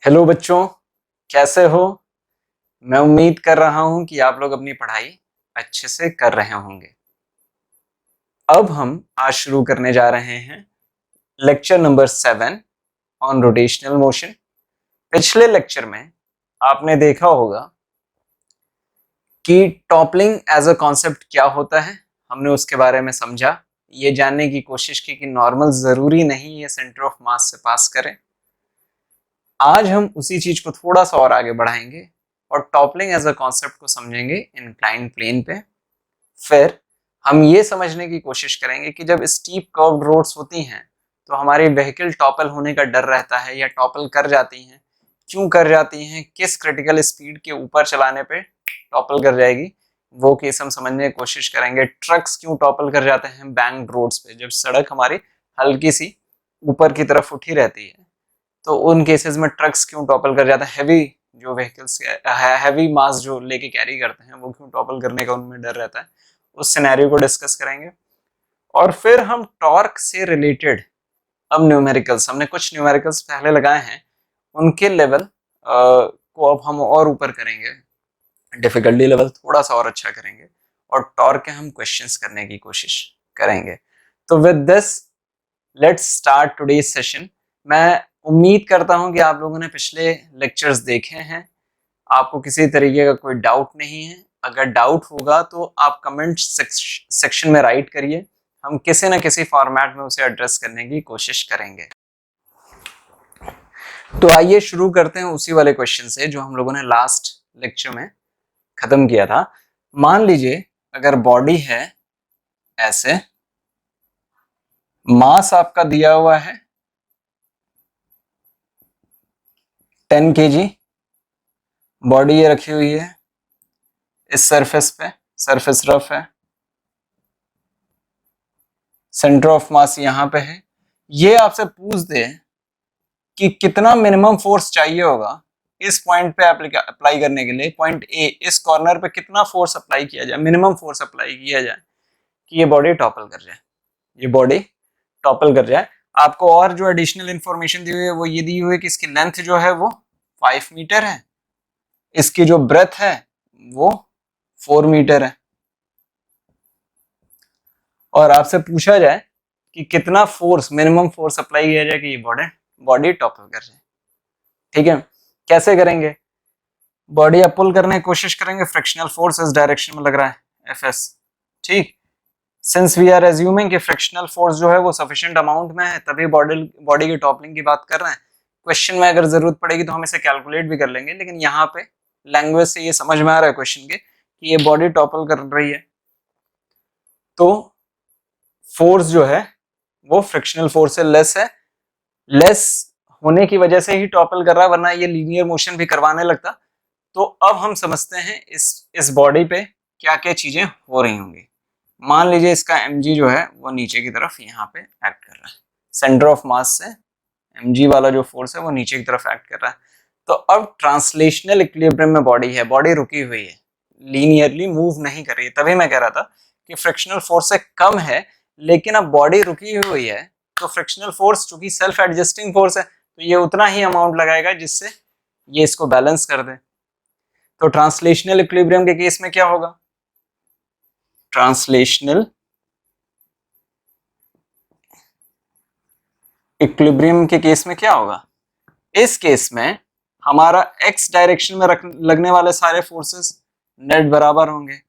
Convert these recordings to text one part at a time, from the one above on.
Hello बच्चों, कैसे हो? मैं उम्मीद कर रहा हूं कि आप लोग अपनी पढ़ाई अच्छे से कर रहे होंगे। अब हम आज शुरू करने जा रहे हैं lecture number 7 on rotational motion. पिछले लेक्चर में आपने देखा होगा कि टॉपलिंग एज अ कॉन्सेप्ट क्या होता है, हमने उसके बारे में समझा, ये जानने की कोशिश की कि नॉर्मल जरूरी नहीं ये सेंटर ऑफ मास से पास करें। आज हम उसी चीज को थोड़ा सा और आगे बढ़ाएंगे और टॉपलिंग एज अ कॉन्सेप्ट को समझेंगे इंक्लाइंड प्लेन पे। फिर हम ये समझने की कोशिश करेंगे कि जब स्टीप कर्व्ड रोड्स होती हैं तो हमारी व्हीकल टॉपल होने का डर रहता है या टॉपल कर जाती हैं, क्यों कर जाती हैं, किस क्रिटिकल स्पीड के ऊपर चलाने पे टॉपल कर जाएगी, वो केस हम समझने की कोशिश करेंगे। ट्रक्स क्यों टॉपल कर जाते हैं बैंक्ड रोड्स पे, जब सड़क हमारी हल्की सी ऊपर की तरफ उठी रहती है तो उन केसेस में ट्रक्स क्यों टॉपल कर जाते हैं, हैवी जो व्हीकल्स हैवी मास जो लेके कैरी करते हैं वो क्यों टॉपल करने का उनमें डर रहता है, उस सिनेरियो को डिस्कस करेंगे। और फिर हम टॉर्क से रिलेटेड अब न्यूमेरिकल्स, हमने कुछ न्यूमेरिकल्स पहले लगाए हैं, उनके लेवल को अब हम और ऊपर करेंगे, डिफिकल्टी लेवल थोड़ा सा और अच्छा करेंगे और टॉर्क के हम क्वेश्चंस करने की कोशिश करेंगे। तो with this let's start today's session. मैं उम्मीद करता हूं कि आप लोगों ने पिछले लेक्चर्स देखे हैं, आपको किसी तरीके का कोई डाउट नहीं है। अगर डाउट होगा तो आप कमेंट सेक्शन में राइट करिए, हम किसी न किसी फॉर्मेट में उसे एड्रेस करने की कोशिश करेंगे। तो आइए शुरू करते हैं उसी वाले क्वेश्चन से जो हम लोगों ने लास्ट लेक्चर में खत्म किया था। मान लीजिए अगर बॉडी है ऐसे, मास आपका दिया हुआ है 10 kg, बॉडी ये रखी हुई है इस सरफेस पे, सरफेस रफ है, सेंटर ऑफ मास यहां पे है। ये आपसे पूछ दे कि कितना मिनिमम फोर्स चाहिए होगा इस पॉइंट पे अप्लाई करने के लिए, पॉइंट ए इस कॉर्नर पे कितना फोर्स अप्लाई किया जाए, मिनिमम फोर्स अप्लाई किया जाए कि ये बॉडी टॉपल कर जाए, ये बॉडी टॉपल कर जाए। आपको और जो एडिशनल इंफॉर्मेशन दी हुई है वो ये दी हुई है कि इसकी लेंथ जो है वो 5 मीटर है, इसकी जो ब्रेथ है वो 4 मीटर है, और आपसे पूछा जाए कि कितना फोर्स, मिनिमम फोर्स अप्लाई किया जाए कि ये बॉडी टॉपल कर जाए। ठीक है, कैसे करेंगे? बॉडी अप पुल करने की कोशिश करेंगे, फ्रिक्शनल फोर्स इस डायरेक्शन में लग रहा है एफएस। ठीक, सिंस वी आर एज्यूमिंग कि फ्रिक्शनल फोर्स जो है वो सफिशिएंट अमाउंट में है तभी बॉडी की टॉपलिंग की बात कर रहे हैं। क्वेश्चन में अगर जरूरत पड़ेगी तो हम इसे कैलकुलेट भी कर लेंगे, लेकिन यहाँ पे लैंग्वेज से ये समझ में आ रहा है क्वेश्चन के कि ये बॉडी टॉपल कर रही है, तो फोर्स जो है वो फ्रिक्शनल फोर्स से लेस है, लेस होने की वजह से ही टॉपल कर रहा है, वरना ये लीनियर मोशन भी करवाने लगता। तो अब हम समझते हैं इस बॉडी पे क्या क्या चीजें हो रही होंगी। मान लीजिए इसका mg जो है वो नीचे की तरफ यहाँ पे एक्ट कर रहा है, सेंटर ऑफ मास से mg वाला जो फोर्स है वो नीचे की तरफ एक्ट कर रहा है। तो अब ट्रांसलेशनल इक्विलिब्रियम में बॉडी है, बॉडी रुकी हुई है, लीनियरली मूव नहीं कर रही है। तभी मैं कह रहा था कि फ्रिक्शनल फोर्स से कम है, लेकिन अब बॉडी रुकी हुई है तो फ्रिक्शनल फोर्स चूंकि सेल्फ एडजस्टिंग फोर्स है तो ये उतना ही अमाउंट लगाएगा जिससे ये इसको बैलेंस कर दे। तो ट्रांसलेशनल इक्विलिब्रियम के केस में क्या होगा? ट्रांसलेशनल इक्विलिब्रियम के केस में क्या होगा? इस केस में हमारा x डायरेक्शन में लगने वाले सारे फोर्सेस नेट बराबर होंगे,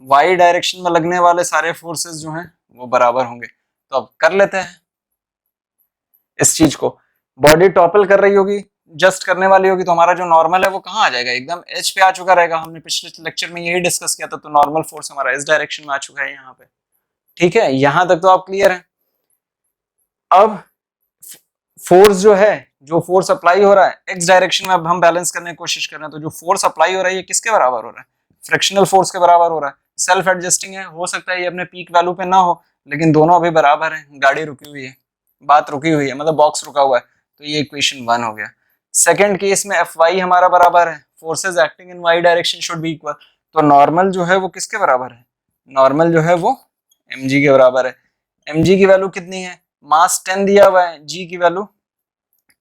y डायरेक्शन में लगने वाले सारे फोर्सेस जो हैं वो बराबर होंगे। तो अब कर लेते हैं इस चीज को। बॉडी टॉपल कर रही होगी, जस्ट करने वाली होगी, तो हमारा जो नॉर्मल है वो कहाँ आ जाएगा? एकदम एच पे आ चुका रहेगा। हमने पिछले लेक्चर में यही डिस्कस किया था। तो नॉर्मल फोर्स हमारा इस डायरेक्शन में आ चुका है यहाँ पे। ठीक है, यहां तक तो आप क्लियर है। अब फोर्स जो है, जो फोर्स अप्लाई हो रहा है एक्स डायरेक्शन में, अब हम बैलेंस करने की कोशिश कर रहे हैं। तो जो फोर्स अप्लाई हो रहा है ये किसके बराबर हो रहा है? फ्रिक्शनल फोर्स के बराबर हो रहा है। सेल्फ एडजस्टिंग है, हो सकता है ये अपने पीक वैल्यू पे ना हो, लेकिन दोनों अभी बराबर है। गाड़ी रुकी हुई है, बात रुकी हुई है, मतलब बॉक्स रुका हुआ है, तो ये इक्वेशन 1 हो गया। सेकेंड केस में एफ वाई हमारा बराबर है, forces acting in Y direction should be equal. तो नॉर्मल जो है वो किसके बराबर है? नॉर्मल जो है वो mg के बराबर है। mg की वैल्यू कितनी है? मास 10 दिया हुआ है, g की वैल्यू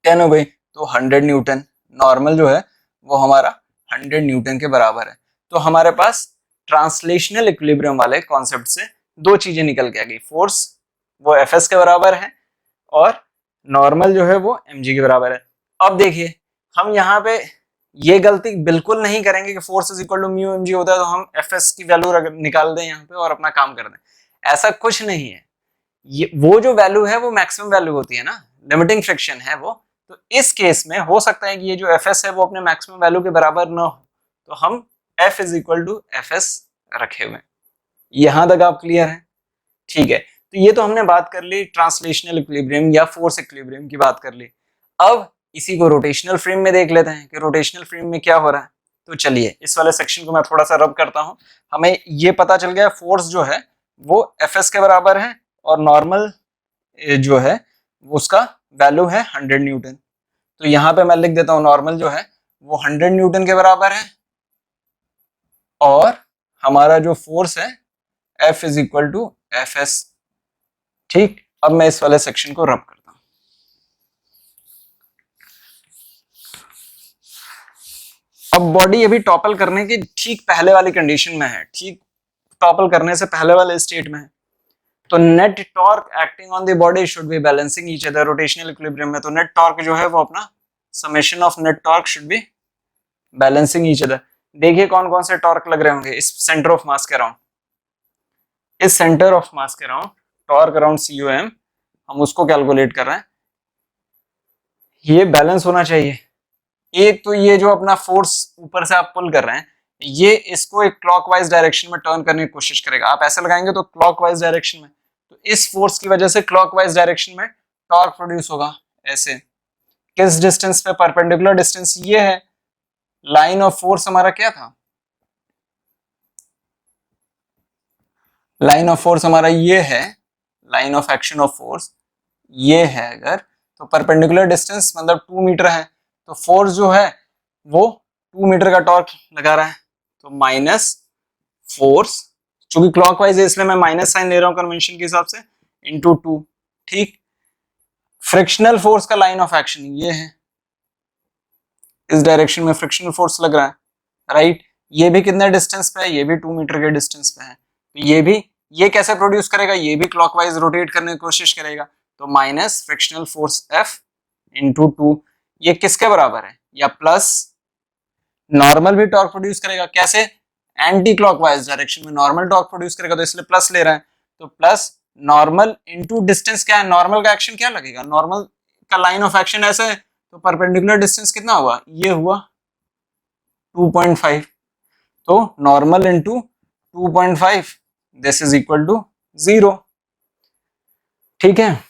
10 हो गई, तो 100 न्यूटन नॉर्मल जो है वो हमारा 100 न्यूटन के बराबर है। तो हमारे पास ट्रांसलेशनल इक्विलिब्रियम वाले कॉन्सेप्ट से दो चीजें निकल के आ गई, फोर्स वो एफएस के बराबर है और नॉर्मल जो है वो एमजी के बराबर है। अब देखिए हम यहाँ पे ये गलती बिल्कुल नहीं करेंगे कि force is equal to mu MG होता है तो हम एफएस की वैल्यू निकाल दें यहाँ पे और अपना काम कर दें, ऐसा कुछ नहीं है। ये वो जो वैल्यू है वो मैक्सिमम वैल्यू होती है ना, लिमिटिंग फ्रिक्शन है वो। तो इस केस में हो सकता है कि ये जो एफएस है वो अपने मैक्सिमम वैल्यू के बराबर ना हो, तो हम F is equal to F S रखे हुए। यहां तक आप क्लियर है? ठीक है, तो ये तो हमने बात कर ली ट्रांसलेशनल इक्विलिब्रियम या फोर्स इक्विलिब्रियम की बात कर ली। अब इसी को रोटेशनल फ्रेम में देख लेते हैं कि रोटेशनल फ्रेम में क्या हो रहा है। तो चलिए इस वाले सेक्शन को मैं थोड़ा सा रब करता हूं। हमें ये पता चल गया फोर्स जो है वो एफएस के बराबर है और नॉर्मल जो है उसका वैल्यू है 100 न्यूटन। तो यहां पे मैं लिख देता हूं नॉर्मल जो है वो 100 न्यूटन के बराबर है और हमारा जो फोर्स है F is equal to F S. ठीक, अब मैं इस वाले सेक्शन को रब करता हूं। अब बॉडी अभी टॉपल करने की ठीक पहले वाली कंडीशन में है, ठीक टॉपल करने से पहले वाले स्टेट में है। तो net torque acting on the body should be balancing each other. Rotational equilibrium में तो नेट टॉर्क जो है वो अपना summation of net torque should be balancing each other. देखिए कौन कौन से टॉर्क लग रहे होंगे इस सेंटर ऑफ मास के अराउंड। इस सेंटर ऑफ मास के अराउंड टॉर्क अराउंड COM हम उसको कैलकुलेट कर रहे हैं। ये बैलेंस होना चाहिए। एक तो ये जो अपना फोर्स ऊपर से आप पुल कर रहे हैं ये इसको एक क्लॉकवाइज डायरेक्शन में टर्न करने की कोशिश करेगा। आप ऐसे लगाएंगे तो क्लॉकवाइज डायरेक्शन में, तो इस फोर्स की वजह से क्लॉकवाइज डायरेक्शन में टॉर्क प्रोड्यूस होगा। ऐसे किस डिस्टेंस पे? परपेंडिकुलर डिस्टेंस ये है। लाइन ऑफ फोर्स हमारा क्या था? लाइन ऑफ फोर्स हमारा ये है, line of action of force ये है। अगर तो परपेंडिकुलर डिस्टेंस मतलब 2 मीटर है, तो फोर्स जो है वो 2 मीटर का टॉर्क लगा रहा है। तो माइनस फोर्स, चूंकि क्लॉकवाइज है इसलिए मैं माइनस साइन ले रहा हूं कन्वेंशन के हिसाब से, इंटू 2। ठीक, फ्रिक्शनल फोर्स का लाइन ऑफ एक्शन ये है, इस डायरेक्शन में फ्रिक्शनल फोर्स लग रहा है, राइट। ये भी कितने डिस्टेंस पे है? ये भी 2 मीटर के डिस्टेंस पे है। तो ये भी, ये कैसे प्रोड्यूस करेगा? ये भी क्लॉकवाइज रोटेट करने की कोशिश करेगा। तो minus frictional force F into 2, ये किसके बराबर है? या प्लस नॉर्मल भी टॉर्क प्रोड्यूस करेगा। कैसे? एंटी क्लॉकवाइज डायरेक्शन में नॉर्मल टॉर्क प्रोड्यूस करेगा, तो इसलिए प्लस ले रहा है। तो प्लस नॉर्मल इंटू डिस्टेंस क्या है? नॉर्मल का एक्शन क्या लगेगा? नॉर्मल का लाइन ऑफ एक्शन ऐसे है, तो परपेंडिकुलर डिस्टेंस कितना हुआ? ये हुआ 2.5। तो normal into 2.5 this is equal to 0। ठीक है,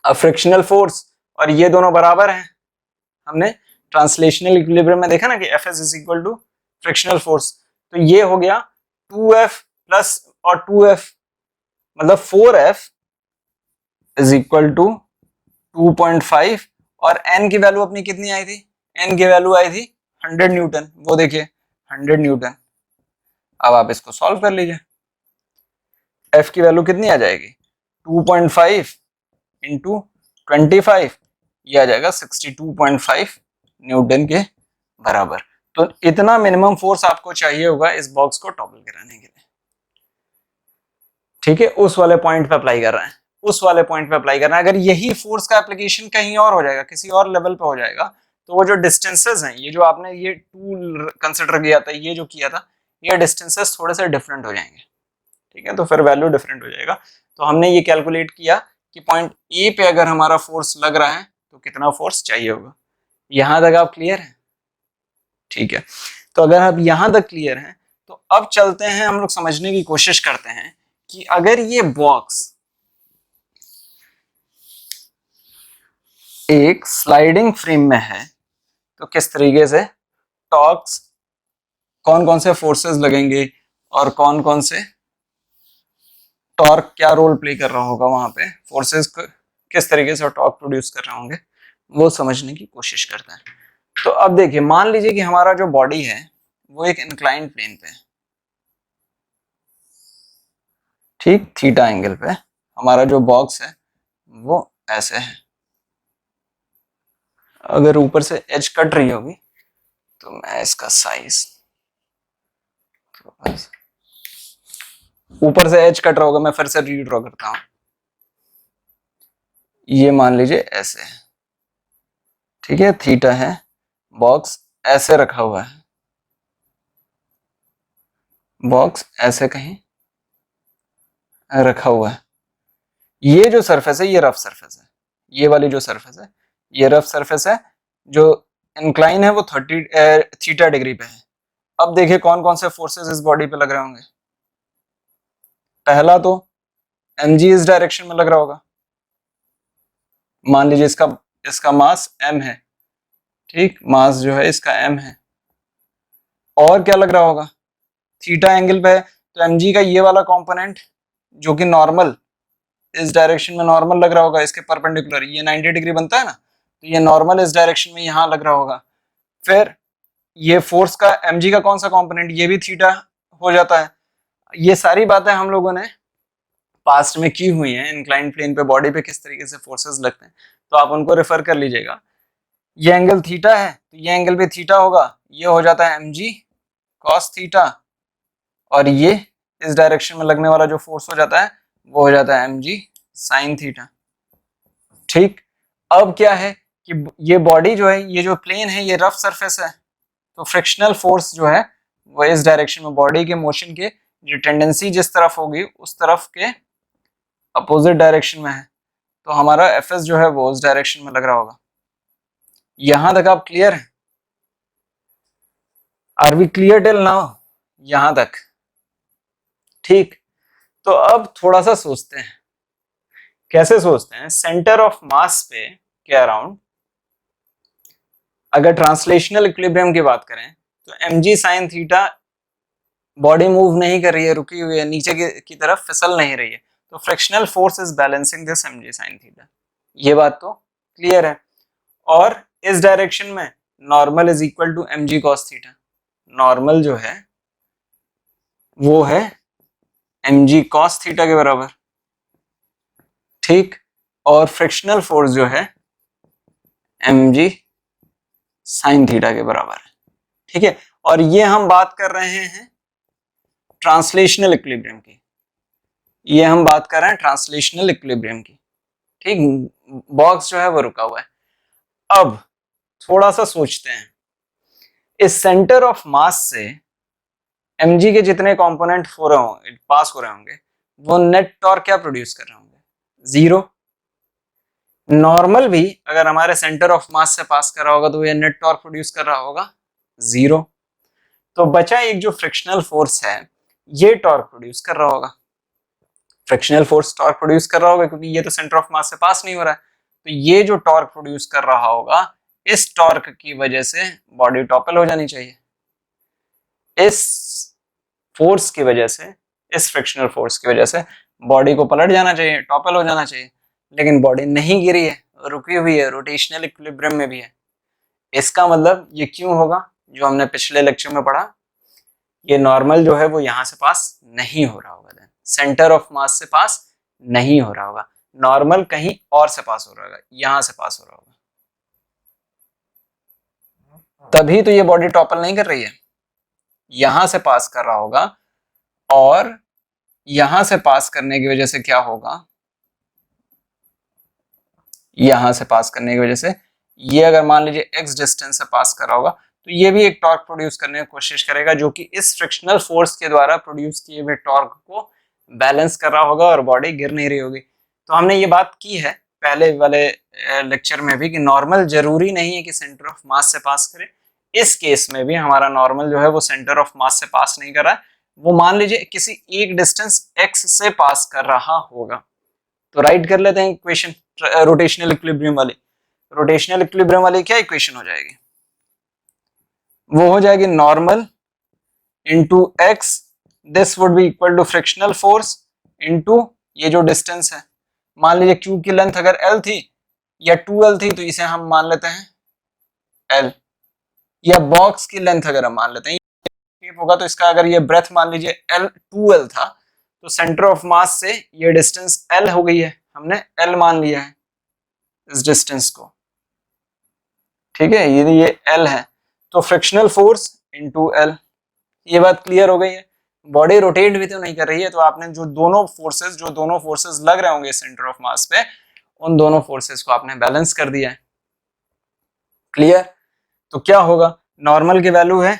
अब फ्रिक्शनल फोर्स और ये दोनों बराबर हैं। हमने ट्रांसलेशनल इक्विलिब्रियम में देखा ना कि Fs is equal to frictional force. तो ये हो गया 2F प्लस और 2F मतलब 4F इज इक्वल टू 2.5 और n की वैल्यू अपनी कितनी आई थी? n की वैल्यू आई थी 100 न्यूटन। वो देखिए 100 न्यूटन। अब आप इसको सॉल्व कर लीजिए। F की वैल्यू कितनी आ जाएगी? 2.5 इंटू 25, ये आ जाएगा 62.5 न्यूटन के बराबर। तो इतना मिनिमम फोर्स आपको चाहिए होगा इस बॉक्स को टॉपल कराने के लिए। ठीक है, उस वाले पॉइंट पे अप्लाई कर रहे हैं, उस वाले पॉइंट पे अप्लाई करना है। अगर यही फोर्स का एप्लीकेशन कहीं और हो जाएगा, किसी और लेवल पे हो जाएगा, तो वो जो डिस्टेंसेस हैं, ये जो आपने ये टूल कंसिडर किया था, ये जो किया था, ये डिस्टेंसेस थोड़े से डिफरेंट हो जाएंगे। ठीक है, तो फिर वैल्यू डिफरेंट हो जाएगा। तो हमने ये कैलकुलेट किया कि पॉइंट ए पे अगर हमारा फोर्स लग रहा है तो कितना फोर्स चाहिए होगा। यहां तक आप क्लियर है? ठीक है, तो अगर आप यहां तक क्लियर हैं तो अब चलते हैं, हम लोग समझने की कोशिश करते हैं कि अगर ये बॉक्स एक स्लाइडिंग फ्रेम में है तो किस तरीके से टॉर्क्स, कौन कौन से फोर्सेस लगेंगे और कौन कौन से टॉर्क क्या रोल प्ले कर रहा होगा वहां पे, फोर्सेस किस तरीके से टॉर्क प्रोड्यूस कर रहे होंगे, वो समझने की कोशिश करते हैं। तो अब देखिए, मान लीजिए कि हमारा जो बॉडी है वो एक इंक्लाइंड प्लेन पे है। ठीक, थीटा एंगल पे हमारा जो बॉक्स है वो ऐसे है। अगर ऊपर से एज कट रही होगी तो मैं इसका साइज, ऊपर से एज कट रहा होगा, मैं फिर से रीड्रॉ करता हूं। ये मान लीजिए ऐसे है, ठीक है, थीटा है, बॉक्स ऐसे रखा हुआ है, बॉक्स ऐसे कहीं रखा हुआ है। ये जो सरफेस है ये रफ सरफेस है, ये वाली जो सरफेस है ये रफ सरफेस है, जो इंक्लाइन है वो 30 थीटा डिग्री पे है। अब देखिए कौन कौन से फोर्सेस इस बॉडी पे लग रहे होंगे। पहला तो mg इस डायरेक्शन में लग रहा होगा, मान लीजिए इसका मास m है, ठीक, मास जो है इसका m है। और क्या लग रहा होगा, थीटा एंगल पे है तो mg का ये वाला कंपोनेंट जो कि नॉर्मल इस डायरेक्शन में नॉर्मल लग रहा होगा, इसके परपेंडिकुलर, ये 90 डिग्री बनता है ना, तो ये नॉर्मल इस डायरेक्शन में यहां लग रहा होगा। फिर ये फोर्स का mg का कौन सा कंपोनेंट, ये भी थीटा हो जाता है। ये सारी बातें हम लोगों ने पास्ट में की हुई हैं, इंक्लाइन प्लेन पे बॉडी पे किस तरीके से फोर्सेस लगते हैं, तो आप उनको रेफर कर लीजिएगा। ये एंगल थीटा है तो ये एंगल भी थीटा होगा, ये हो जाता है mg cos थीटा, और ये इस डायरेक्शन में लगने वाला जो फोर्स हो जाता है वो हो जाता है mg sin थीटा। ठीक, अब क्या है कि ये बॉडी जो है, ये जो प्लेन है ये रफ सरफेस है, तो फ्रिक्शनल फोर्स जो है वो इस डायरेक्शन में बॉडी के मोशन के जो टेंडेंसी जिस तरफ होगी उस तरफ के अपोजिट डायरेक्शन में है, तो हमारा एफएस जो है वो उस डायरेक्शन में लग रहा होगा। यहां तक आप क्लियर है? Are we clear till now? यहां तक ठीक। तो अब थोड़ा सा सोचते हैं, कैसे सोचते हैं, सेंटर ऑफ मास पे के अराउंड अगर ट्रांसलेशनल इक्विलिब्रियम की बात करें तो mg sin theta body move नहीं कर रही है, रुकी हुई है, नीचे की तरफ फिसल नहीं रही है, तो frictional force is balancing this mg sin theta. ये बात तो क्लियर है। और इस डायरेक्शन में normal is equal to mg cos theta, normal जो है वो है mg cos थीटा के बराबर, ठीक, और फ्रिक्शनल फोर्स जो है mg sin थीटा के बराबर है, ठीक है। और ये हम बात कर रहे हैं ट्रांसलेशनल इक्विलिब्रियम की, ये हम बात कर रहे हैं ट्रांसलेशनल इक्विलिब्रियम की, ठीक, बॉक्स जो है वो रुका हुआ है। अब थोड़ा सा सोचते हैं, इस सेंटर ऑफ मास से mg के जितने कंपोनेंट हो रहे होंगे, पास हो रहे होंगे, वो नेट टॉर्क क्या प्रोड्यूस कर रहे होंगे, जीरो। नॉर्मल भी अगर हमारे सेंटर ऑफ मास से पास कर रहा होगा तो ये नेट टॉर्क प्रोड्यूस कर रहा होगा जीरो। तो बचा एक जो फ्रिक्शनल फोर्स है ये टॉर्क प्रोड्यूस कर रहा होगा, फ्रिक्शनल फोर्स टॉर्क प्रोड्यूस कर रहा होगा क्योंकि ये तो सेंटर ऑफ मास से पास नहीं हो रहा है, तो ये जो टॉर्क प्रोड्यूस कर रहा होगा इस टॉर्क की वजह से बॉडी टॉपल हो जानी चाहिए, इस फोर्स की वजह से, इस फ्रिक्शनल फोर्स की वजह से बॉडी को पलट जाना चाहिए, टॉपल हो जाना चाहिए, लेकिन बॉडी नहीं गिरी है, रुकी हुई है, रोटेशनल इक्विलिब्रियम में भी है। इसका मतलब ये क्यों होगा, जो हमने पिछले लेक्चर में पढ़ा, ये नॉर्मल जो है वो यहां से पास नहीं हो रहा होगा, सेंटर ऑफ मास से पास नहीं हो रहा होगा, नॉर्मल कहीं और से पास हो रहा होगा, यहां से पास हो रहा होगा, तभी तो ये बॉडी टॉपल नहीं कर रही है, यहां से पास कर रहा होगा। और यहां से पास करने की वजह से क्या होगा, यहां से पास करने की वजह से ये अगर मान लीजिए x डिस्टेंस से पास कर रहा होगा तो ये भी एक टॉर्क प्रोड्यूस करने की कोशिश करेगा, जो कि इस फ्रिक्शनल फोर्स के द्वारा प्रोड्यूस किए हुए टॉर्क को बैलेंस कर रहा होगा और बॉडी गिर नहीं रही होगी। तो हमने ये बात की है पहले वाले लेक्चर में भी कि नॉर्मल जरूरी नहीं है कि सेंटर ऑफ मास से पास करे, इस केस में भी हमारा नॉर्मल जो है वो सेंटर ऑफ मास से पास नहीं कर रहा है, वो मान लीजिए किसी एक डिस्टेंस x से पास कर रहा होगा। तो राइट कर लेते हैं इक्वेशन रोटेशनल इक्विलिब्रियम वाली, रोटेशनल इक्विलिब्रियम वाली क्या इक्वेशन हो जाएगी, वो हो जाएगी normal into x, this would be equal to frictional force into ये जो डिस्टेंस है, मान लीजिए q की लेंथ अगर l थी या 2l थी तो इसे हम मान लेते हैं l, या बॉक्स की लेंथ अगर हम मान लेते हैं शेप होगा तो इसका अगर ये ब्रेथ मान लीजिए l 2l था तो सेंटर ऑफ मास से ये डिस्टेंस l हो गई है, हमने l मान लिया है इस डिस्टेंस को, ठीक है, ये L है, तो फ्रिक्शनल फोर्स इनटू L, ये बात क्लियर हो गई है। बॉडी रोटेट भी तो नहीं कर रही है, तो आपने जो दोनों फोर्सेस लग रहे होंगे सेंटर ऑफ मास पे, उन दोनों फोर्सेस को आपने बैलेंस कर दिया है। क्लियर? तो क्या होगा, नॉर्मल की वैल्यू है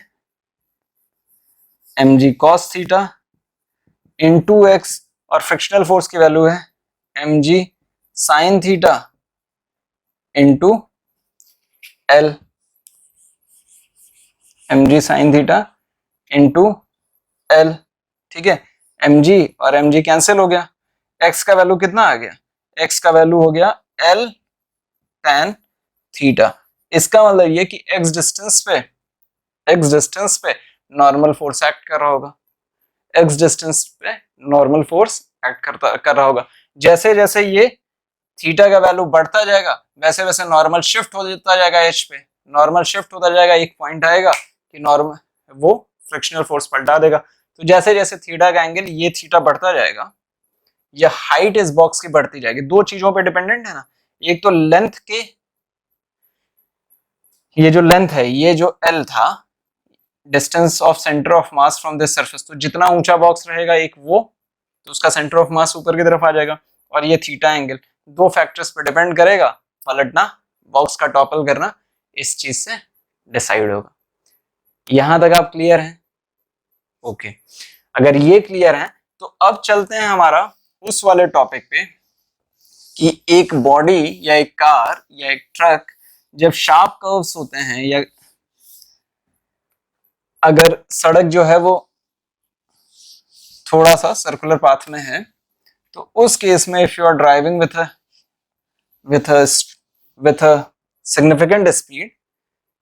mg cos theta into x, और फ्रिक्शनल फोर्स की वैल्यू है mg sin theta into L, mg sin theta into L। ठीक है, mg और mg कैंसिल हो गया, x का वैल्यू कितना आ गया, x का वैल्यू हो गया L tan थीटा। इसका मतलब ये कि x डिस्टेंस पे नॉर्मल फोर्स एक्ट कर रहा होगा, x डिस्टेंस पे नॉर्मल फोर्स एक्ट कर रहा होगा। जैसे जैसे ये थीटा का वैल्यू बढ़ता जाएगा, वैसे वैसे नॉर्मल शिफ्ट हो जाता जाएगा h पे, नॉर्मल शिफ्ट होता जाएगा, एक पॉइंट आएगा कि नॉर्मल वो फ्रिक्शनल फोर्स पलटा देगा। तो जैसे जैसे थीटा का एंगल, ये थीटा बढ़ता जाएगा, ये हाइट इस बॉक्स की बढ़ती जाएगी। दो चीजों पे डिपेंडेंट है ना, एक तो लेंथ के, ये जो लेंथ है, ये जो L था, distance of centre of mass from this surface, तो जितना ऊंचा बॉक्स रहेगा एक वो, तो उसका सेंटर ऑफ मास ऊपर की तरफ आ जाएगा, और ये थीटा एंगल, दो फैक्टर्स पे डिपेंड करेगा, पलटना, बॉक्स का टॉपल करना इस चीज से डिसाइड होगा। यहां तक आप क्लियर हैं? ओके, अगर ये क्लियर है तो अब चलते हैं हमारा उस वाले टॉपिक पे कि एक बॉडी या एक कार या एक ट्रक जब शार्प कर्व्स होते हैं, या अगर सड़क जो है वो थोड़ा सा सर्कुलर पाथ में है, तो उस केस में if you are driving with a significant speed,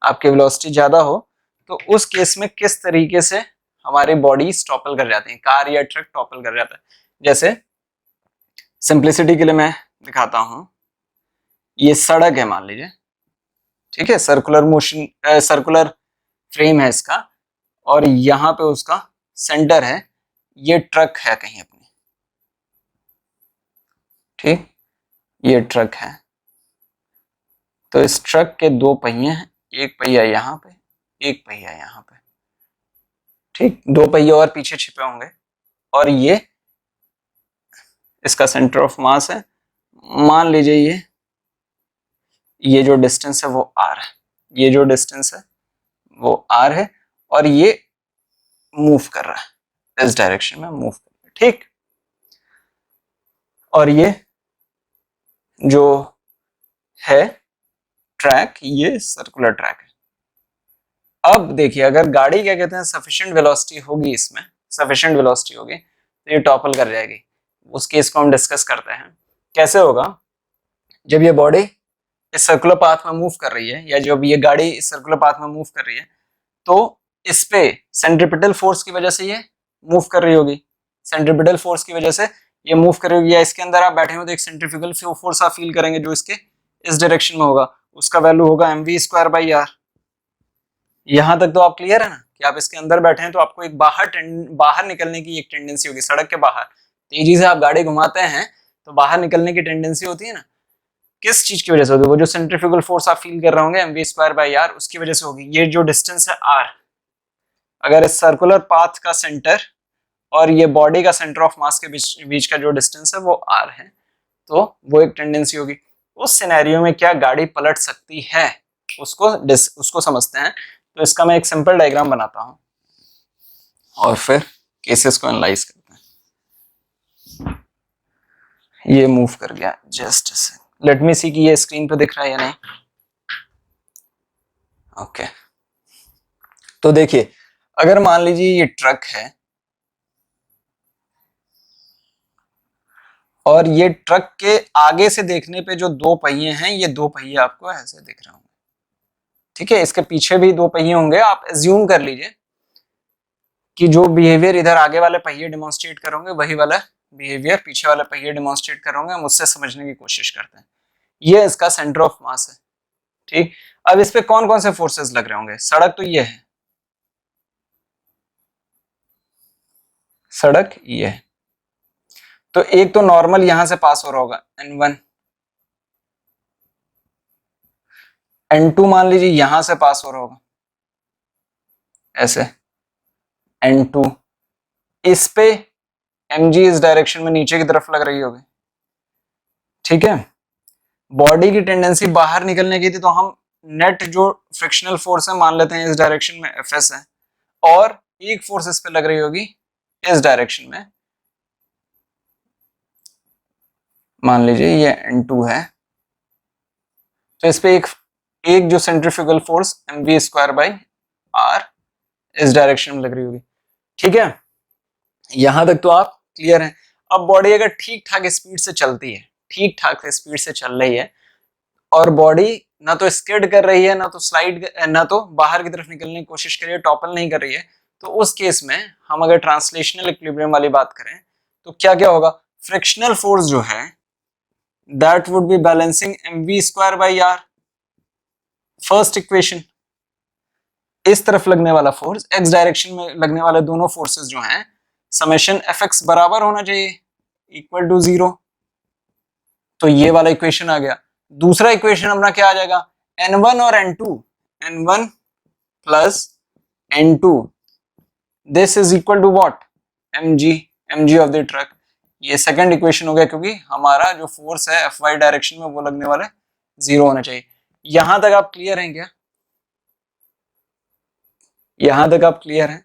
आपकी वेलोसिटी ज्यादा हो, तो उस केस में किस तरीके से हमारी बॉडी टॉपल कर जाती है, कार या ट्रक टॉपल कर जाता है। जैसे सिंप्लिसिटी के लिए मैं दिखाता हूं, ये सड़क है मान लीजिए, ठीक है, सर्कुलर फ्रेम है इसका, और यहां पे उसका सेंटर है, ये ट्रक है कहीं अपनी, ठीक, ये ट्रक है, तो इस ट्रक के दो पहिए हैं, एक पहिया यहाँ पे, एक पहिया यहाँ पे, ठीक, दो पहिए और पीछे छिपे होंगे, और ये इसका सेंटर ऑफ मास है, मान लीजिए ये जो डिस्टेंस है वो r है, ये जो डिस्टेंस है वो r है, और ये मूव कर रहा है, इस डायरेक्शन में मूव कर रहा है, ठीक, और ये जो है ट्रैक, ये सर्कुलर ट्रैक है। अब देखिए, अगर गाड़ी क्या कहते हैं सफिशिएंट वेलोसिटी होगी, इसमें सफिशिएंट वेलोसिटी होगी, तो ये टॉपल कर जाएगी। उस केस को हम डिस्कस करते हैं, कैसे होगा, जब ये बॉडी इस सर्कुलर पाथ में मूव कर रही है, या जब ये गाड़ी इस सर्कुलर पाथ में मूव कर रही है, तो इस पे सेंट्रीपिटल फोर्स की वजह से ये मूव कर रही होगी, सेंट्रीपिटल फोर्स की वजह से ये मूव कर रही होगी, या इसके अंदर आप बैठे हो तो एक सेंट्रीफ्यूगल फोर्स आप फील करेंगे जो इसके इस डायरेक्शन में होगा, उसका वैल्यू होगा mv²/r। यहां तक तो आप क्लियर है ना, कि आप इसके अंदर बैठे हैं तो आपको एक बाहर निकलने की एक टेंडेंसी होगी, सड़क के बाहर तेजी से आप गाड़ी घुमाते हैं तो बाहर निकलने की टेंडेंसी होती है ना, किस चीज की वजह से होगी, वो जो सेंट्रीफ्यूगल फोर्स आप फील कर रहे होंगे mv²/r, उसकी वजह से होगी। ये जो डिस्टेंस है r, अगर इस सर्कुलर पाथ का सेंटर और ये बॉडी का सेंटर ऑफ मास के बीच का जो डिस्टेंस है वो r है, तो वो एक टेंडेंसी होगी। उस सिनेरियो में क्या गाड़ी पलट सकती है, उसको समझते हैं। तो इसका मैं एक सिंपल डायग्राम बनाता हूं और फिर केसेस को एनालाइज करते हैं। ये मूव कर गया, जस्ट लेट मी सी कि ये स्क्रीन पे दिख रहा है या नहीं। ओके, तो देखिए, अगर मान लीजिए ये ट्रक है और ये ट्रक के आगे से देखने पे जो दो पहिए हैं, ये दो पहिए आपको ऐसे दिख रहे होंगे, ठीक है, इसके पीछे भी दो पहिए होंगे। आप एज्यूम कर लीजिए कि जो बिहेवियर इधर आगे वाले पहिए डिमॉन्स्ट्रेट करोगे, वही वाला बिहेवियर पीछे वाले पहिए डिमॉन्स्ट्रेट करोगे। हम उससे समझने की कोशिश करते हैं। ये इसका सेंटर ऑफ मास है, ठीक। अब इस पे कौन कौन से फोर्सेस लग रहे होंगे, सड़क तो ये है, सड़क ये है, तो एक तो नॉर्मल यहां से पास हो रहा होगा N1, N2 मान लीजिए यहां से पास हो रहा होगा ऐसे, N2 इस पे mg इस डायरेक्शन में नीचे की तरफ लग रही होगी, ठीक है। बॉडी की टेंडेंसी बाहर निकलने की थी, तो हम नेट जो फ्रिक्शनल फोर्स है मान लेते हैं इस डायरेक्शन में Fs है, और एक फोर्स इस पे लग रही होगी इस डायरेक्शन में, मान लीजिए ये N2 है, तो इस पे एक जो centrifugal force mv square by R इस डायरेक्शन में लग रही होगी, ठीक है। यहां तक तो आप क्लियर हैं। अब बॉडी अगर ठीक ठाक स्पीड से चलती है, ठीक ठाक स्पीड से चल रही है, और बॉडी ना तो स्किड कर रही है, ना तो स्लाइड, ना तो बाहर की तरफ निकलने की कोशिश कर रही है, टॉपल नहीं कर रही है, तो उस केस में हम अगर ट्रांसलेशनल इक्विलिब्रियम वाली बात करें तो क्या क्या होगा, फ्रिक्शनल फोर्स जो है that would be balancing mv square by R, first equation. इस तरफ लगने वाला फोर्स, एक्स डायरेक्शन में लगने वाले दोनों फोर्सेस जो हैं, समेशन fx बराबर होना चाहिए, इक्वल टू 0, तो ये वाला इक्वेशन आ गया। दूसरा इक्वेशन अपना क्या आ जाएगा, n1 और n2, n1 plus n2 this is equal to what, mg of the truck. ये सेकंड इक्वेशन हो गया, क्योंकि हमारा जो फोर्स है fy डायरेक्शन में वो लगने वाला 0 होना चाहिए। यहां तक आप क्लियर हैं क्या, यहां तक आप क्लियर हैं?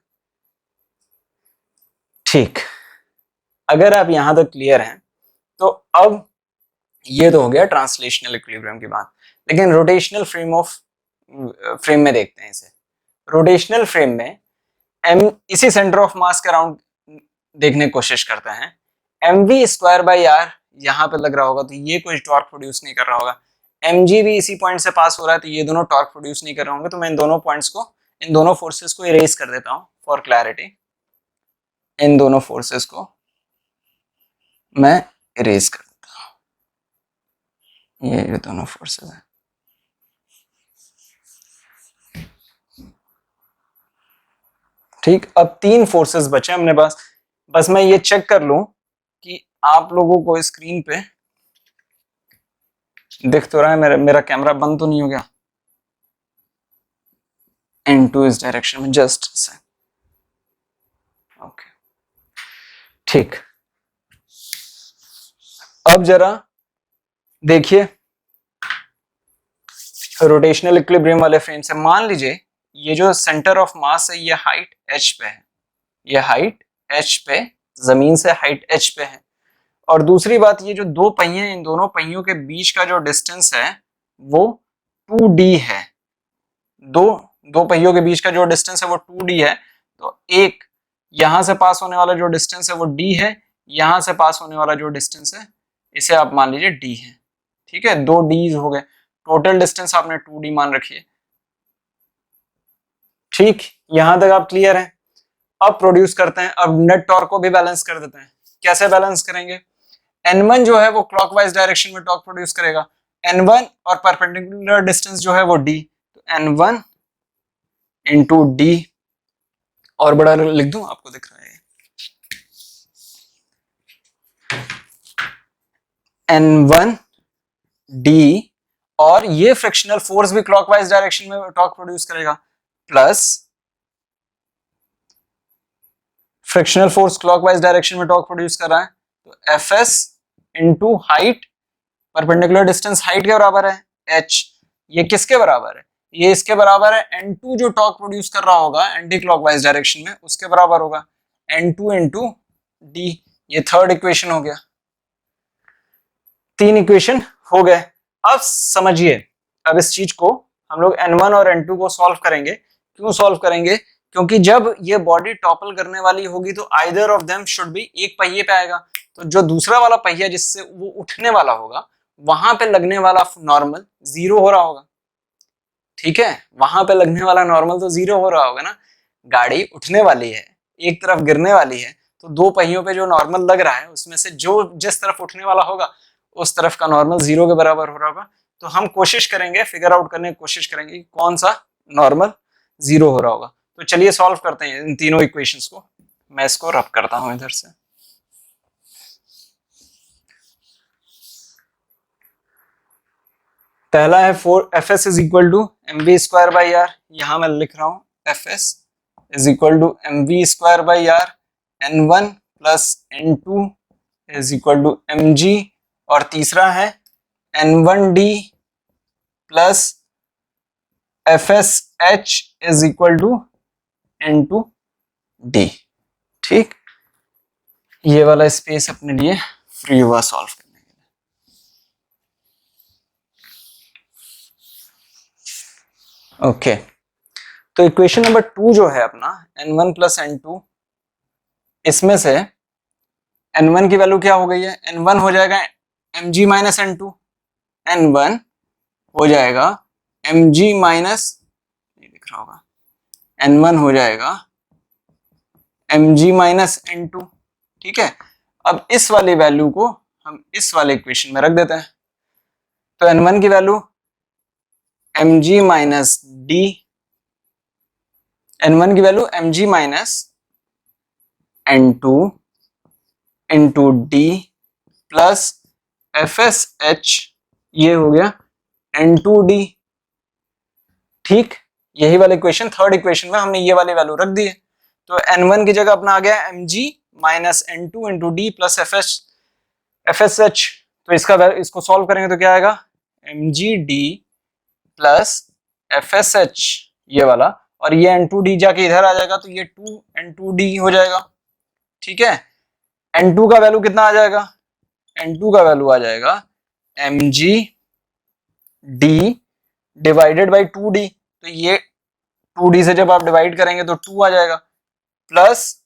ठीक, अगर आप यहां तक क्लियर हैं तो अब ये तो हो गया ट्रांसलेशनल इक्विलिब्रियम की बात, लेकिन रोटेशनल फ्रेम में देखते हैं इसे। रोटेशनल फ्रेम में एम इसी सेंटर ऑफ मास के अराउंड देखने की कोशिश करते हैं, mv स्क्वायर बाई आर यहाँ पे लग रहा होगा, तो ये कोई टॉर्क प्रोड्यूस नहीं कर रहा होगा, mg भी इसी पॉइंट से पास हो रहा है, तो ये दोनों टॉर्क प्रोड्यूस नहीं कर रहे होंगे। तो मैं इन दोनों पॉइंट्स को, इन दोनों फोर्सेस को इरेज कर देता हूँ फॉर क्लैरिटी। इन दोनों फोर्सेस को मैं इरेज कर देता हूँ, ये दोनों फोर्सेस हैं। ठीक, अब तीन फोर्सेस बचे अपने पास। बस मैं ये चेक कर लूं कि आप लोगों को स्क्रीन पे दिख तो रहा है, मेरा कैमरा बंद तो नहीं हो गया, N2 इस डायरेक्शन में, जस्ट से, ओके ठीक। अब जरा देखिए रोटेशनल इक्विलिब्रियम वाले फ्रेम से, मान लीजिए ये जो सेंटर ऑफ मास है ये हाइट h पे है, ये हाइट h पे, जमीन से हाइट h पे है, और दूसरी बात ये जो दो पहिए हैं, इन दोनों पहियों के बीच का जो डिस्टेंस है वो 2d है, दो पहियों के बीच का जो डिस्टेंस है वो 2d है। तो एक यहां से पास होने वाला जो डिस्टेंस है वो d है, यहां से पास होने वाला जो डिस्टेंस है इसे आप मान लीजिए d है, ठीक है। दो d हो गए, टोटल डिस्टेंस आपने 2d मान रखी है, ठीक, यहां तक आप क्लियर हैं। अब प्रोड्यूस करते हैं, अब नेट टॉर्क को भी बैलेंस कर देते हैं। कैसे बैलेंस करेंगे, n1 जो है वो क्लॉकवाइज डायरेक्शन में टॉर्क प्रोड्यूस करेगा, n1 और परपेंडिकुलर डिस्टेंस जो है वो d, तो n1 इंटू डी, और बड़ा लिख दूं, आपको दिख रहा है n1 d, और ये फ्रिक्शनल फोर्स भी क्लॉकवाइज डायरेक्शन में टॉर्क प्रोड्यूस करेगा, plus frictional force clockwise direction में टॉर्क प्रोड्यूस कर रहा है, तो Fs into height, perpendicular distance height के बराबर है h, ये किसके बराबर है, ये इसके बराबर है n2 जो टॉर्क प्रोड्यूस कर रहा होगा एंटी क्लॉकवाइज डायरेक्शन में, उसके बराबर होगा n2 इंटू डी। ये थर्ड इक्वेशन हो गया, तीन इक्वेशन हो गए। अब समझिए, अब इस चीज को हम लोग n1 और n2 को सॉल्व करेंगे। क्यों सॉल्व करेंगे, क्योंकि जब ये बॉडी टॉपल करने वाली होगी तो either of them should be, एक पहिए पे आएगा, तो जो दूसरा वाला पहिया जिससे वो उठने वाला होगा वहां पे लगने वाला नॉर्मल 0 हो रहा होगा, ठीक है। वहां पे लगने वाला नॉर्मल तो 0 हो रहा होगा ना, गाड़ी उठने वाली है, एक तरफ गिरने वाली है, तो दो पहियों पे जो नॉर्मल लग रहा है उसमें से जो जिस तरफ उठने वाला होगा उस तरफ का नॉर्मल 0 के बराबर हो रहा होगा। तो हम कोशिश करेंगे, फिगर आउट करने की कोशिश करेंगे कि कौन सा नॉर्मल 0 हो रहा होगा। तो चलिए सॉल्व करते हैं इन तीनों इक्वेशंस को। मैं इसको रब करता हूं इधर से। पहला है for F S is equal to M V square by R, यहां मैं लिख रहा हूं F S is equal to M V square by R, N one plus N two is equal to M G, और तीसरा है N one D plus F S H is equal to N two D. ठीक, ये वाला space अपने लिए free हुआ solve करने के लिए। ओके, तो इक्वेशन नंबर 2 जो है अपना n1 प्लस n2, इसमें से n1 की वैल्यू क्या हो गई है, n1 हो जाएगा mg माइनस n2, n1 हो जाएगा mg माइनस, नहीं दिख रहा होगा, n1 हो जाएगा mg माइनस n2। ठीक है, अब इस वाली वैल्यू को हम इस वाले इक्वेशन में रख देते हैं, तो n1 की value mg minus d, n1 की value mg minus n2 into d plus fsh, ये हो गया n2d। ठीक, यही वाला इक्वेशन थर्ड इक्वेशन में हमने ये वाली वैल्यू रख दी है, तो n1 की जगह अपना आ गया mg minus n2 into D plus fsh, तो इसको सॉल्व करेंगे तो क्या आएगा, mgd प्लस fsh ये वाला, और ये n2d जाके इधर आ जाएगा तो ये 2n2d हो जाएगा। ठीक है, n2 का वैल्यू कितना आ जाएगा, n2 का वैल्यू आ जाएगा mgd डिवाइडेड बाई 2d, तो ये 2d से जब आप डिवाइड करेंगे तो 2 आ जाएगा, plus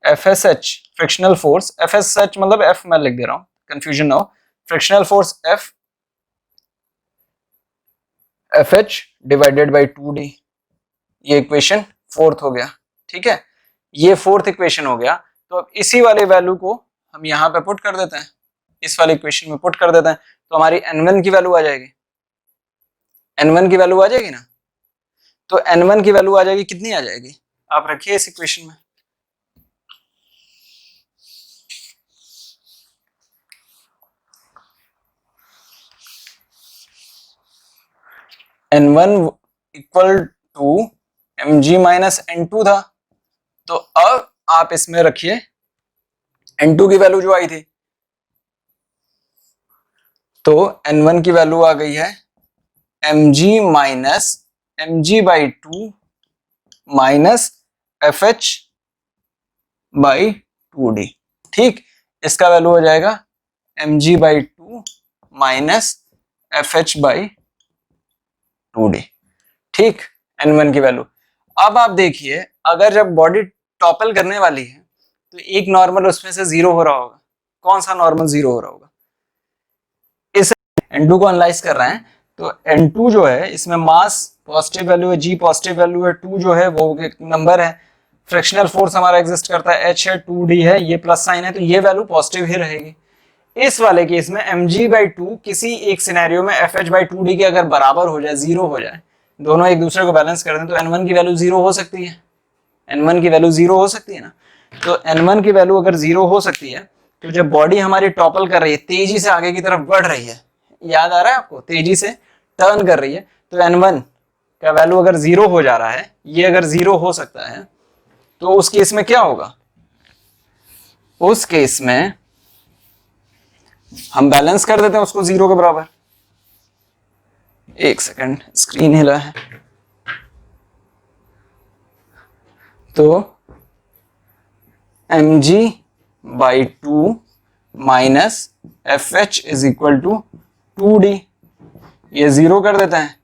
FSH frictional force, FSH मतलब F मैं लिख दे रहा हूं, कंफ्यूजन ना हो, frictional force F FH divided by 2d, ये इक्वेशन फोर्थ हो गया। ठीक है, ये फोर्थ इक्वेशन हो गया, तो अब इसी वाले वैल्यू को हम यहाँ पे पुट कर देते हैं, इस वाले इक्वेशन में पुट कर देते हैं, तो हमारी n1 की वैल्यू आ जाएगी, n1 की वैल्यू आ जाएगी ना, तो n1 की वैल्यू आ जाएगी, कितनी आ जाएगी, आप रखिए इस इक्वेशन में, n1 equal to mg minus n2 था, तो अब आप इसमें रखिए n2 की वैल्यू जो आई थी, तो n1 की वैल्यू आ गई है mg माइनस mg बाई 2 माइनस fh बाई 2d। ठीक, इसका वैल्यू हो जाएगा mg बाई 2 माइनस fh बाई 2d। ठीक, n1 की वैल्यू। अब आप देखिए, अगर जब बॉडी टॉपल करने वाली है तो एक नॉर्मल उसमें से जीरो हो रहा होगा, कौन सा नॉर्मल जीरो हो रहा होगा, इस n2 को एनालाइज कर रहे हैं, तो n2 जो है इसमें मास पॉजिटिव वैल्यू है, g पॉजिटिव वैल्यू है, 2 जो है वो एक नंबर है, फ्रिक्शनल फोर्स हमारा एग्जिस्ट करता है, h है, 2d है, ये प्लस साइन है, तो ये वैल्यू पॉजिटिव ही रहेगी। इस वाले केस में mg बाई 2 किसी एक सिनेरियो में fh बाई 2d के अगर बराबर हो जाए, जीरो हो जाए, दोनों एक दूसरे को बैलेंस कर दें, तो n1 की वैल्यू जीरो हो सकती है, n1 की वैल्यू जीरो हो सकती है ना, तो n1 की वैल्यू अगर जीरो हो सकती है, तो जब बॉडी हमारी टॉपल कर रही है, तेजी से आगे की तरफ बढ़ रही है, याद आ रहा है आपको, तेजी से टर्न कर रही है, तो n1 का वैल्यू अगर जीरो हो जा रहा है, ये अगर जीरो हो सकता है, तो उस केस में क्या होगा, उस केस में हम बैलेंस कर देते हैं उसको जीरो के बराबर। एक सेकंड, स्क्रीन हिला है, तो mg बाई 2 minus fh is equal to 2d, ये जीरो कर देते हैं,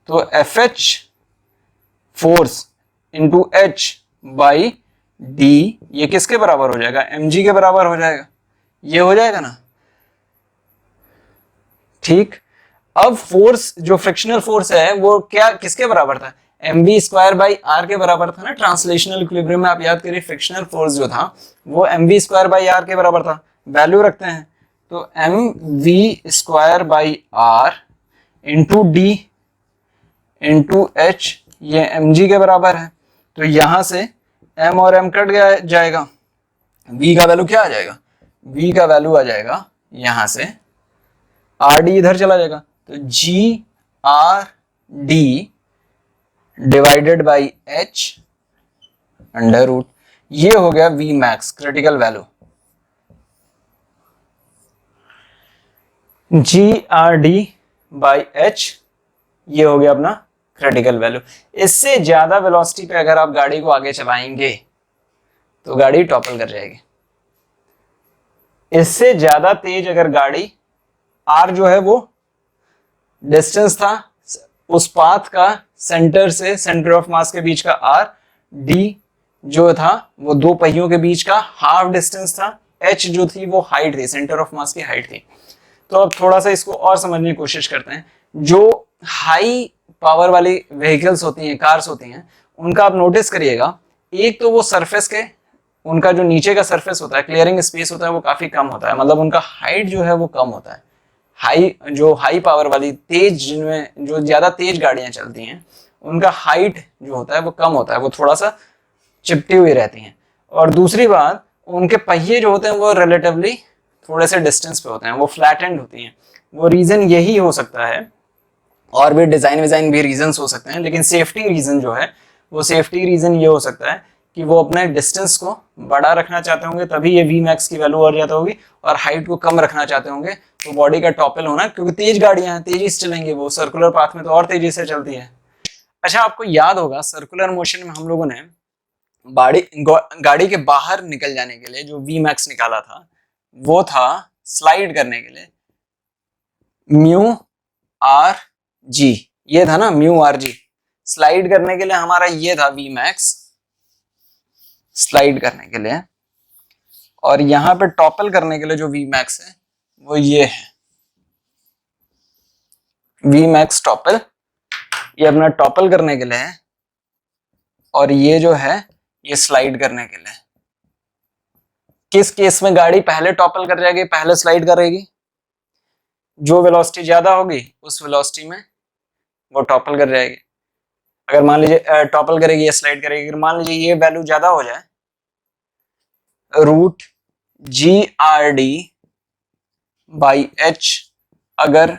तो fh force into h by d, ये किसके बराबर हो जाएगा, mg के बराबर हो जाएगा, ये हो जाएगा ना। ठीक, अब फोर्स जो फ्रिक्शनल फोर्स है वो क्या किसके बराबर था, mv स्क्वायर बाई r के बराबर था ना, ट्रांसलेशनल इक्विलिब्रियम में आप याद करिए, फ्रिक्शनल फोर्स जो था वो mv स्क्वायर बाई r के बराबर था, वैल्यू रखते हैं, तो mv square by r into d into h, ये mg के बराबर है, तो यहां से m और m कट जाएगा, v का वैल्यू क्या आ जाएगा, v का वैल्यू आ जाएगा यहां से rd इधर चला जाएगा, तो G R D divided by H under root, ये हो गया V max critical value. G R D by H, ये हो गया अपना क्रिटिकल वैल्यू। इससे ज्यादा वेलोसिटी पे अगर आप गाड़ी को आगे चलाएंगे तो गाड़ी टॉपल कर जाएगी। इससे ज्यादा तेज अगर गाड़ी, आर जो है वो डिस्टेंस था उस पाथ का सेंटर से, सेंटर ऑफ मास के बीच का आर, डी जो था वो दो पहियों के बीच का हाफ डिस्टेंस था, एच जो थी वो हाइट थी, सेंटर ऑफ मास की हाइट थी। तो अब थोड़ा सा इसको और समझने की कोशिश करते हैं। जो हाई पावर वाली व्हीकल्स होती हैं, कार्स होती हैं, उनका आप नोटिस करिएगा, एक तो वो सरफेस के, उनका जो नीचे का सरफेस होता है, क्लियरिंग स्पेस होता है, वो काफी कम होता है, मतलब उनका हाइट जो है वो कम होता है। हाई पावर वाली तेज, जिनमें जो ज्यादा तेज गाड़ियां चलती हैं, उनका हाइट जो होता है वो कम होता है, वो थोड़ा सा चिपटी हुई रहती हैं। और दूसरी बात, उनके पहिए जो होते हैं वो रिलेटिवली थोड़े से डिस्टेंस पे होते हैं, वो फ्लैट एंड होती हैं। वो रीजन यही हो सकता है, और भी डिजाइन भी रीजन हो सकते हैं, लेकिन सेफ्टी रीजन जो है, वो सेफ्टी रीजन ये हो सकता है कि वो अपने डिस्टेंस को बड़ा रखना चाहते होंगे, तभी ये वी मैक्स की वैल्यू और ज्यादा होगी, और हाइट को कम रखना चाहते होंगे तो बॉडी का टॉपल होना, क्योंकि तेज गाड़ियां हैं, तेजी से चलेंगे, वो सर्कुलर पाथ में तो और तेजी से चलती है। अच्छा, आपको याद होगा सर्कुलर मोशन में हम लोगों ने गाड़ी के बाहर निकल जाने के लिए जो वी मैक्स निकाला था, वो था स्लाइड करने के लिए म्यू आर जी, ये था ना म्यू आर जी। स्लाइड करने के लिए हमारा ये था वी मैक्स, स्लाइड करने के लिए, और यहां पे टॉपल करने के लिए जो वी मैक्स है वो ये है वी मैक्स टॉपल, ये अपना टॉपल करने के लिए है, और ये जो है ये स्लाइड करने के लिए। किस केस में गाड़ी पहले टॉपल कर जाएगी, पहले स्लाइड करेगी? जो वेलोसिटी ज्यादा होगी उस वेलोसिटी में वो टॉपल कर जाएगी। अगर मान लीजिए टॉपल करेगी या स्लाइड करेगी, अगर मान लीजिए ये वैल्यू ज्यादा हो जाए, root G R D by H अगर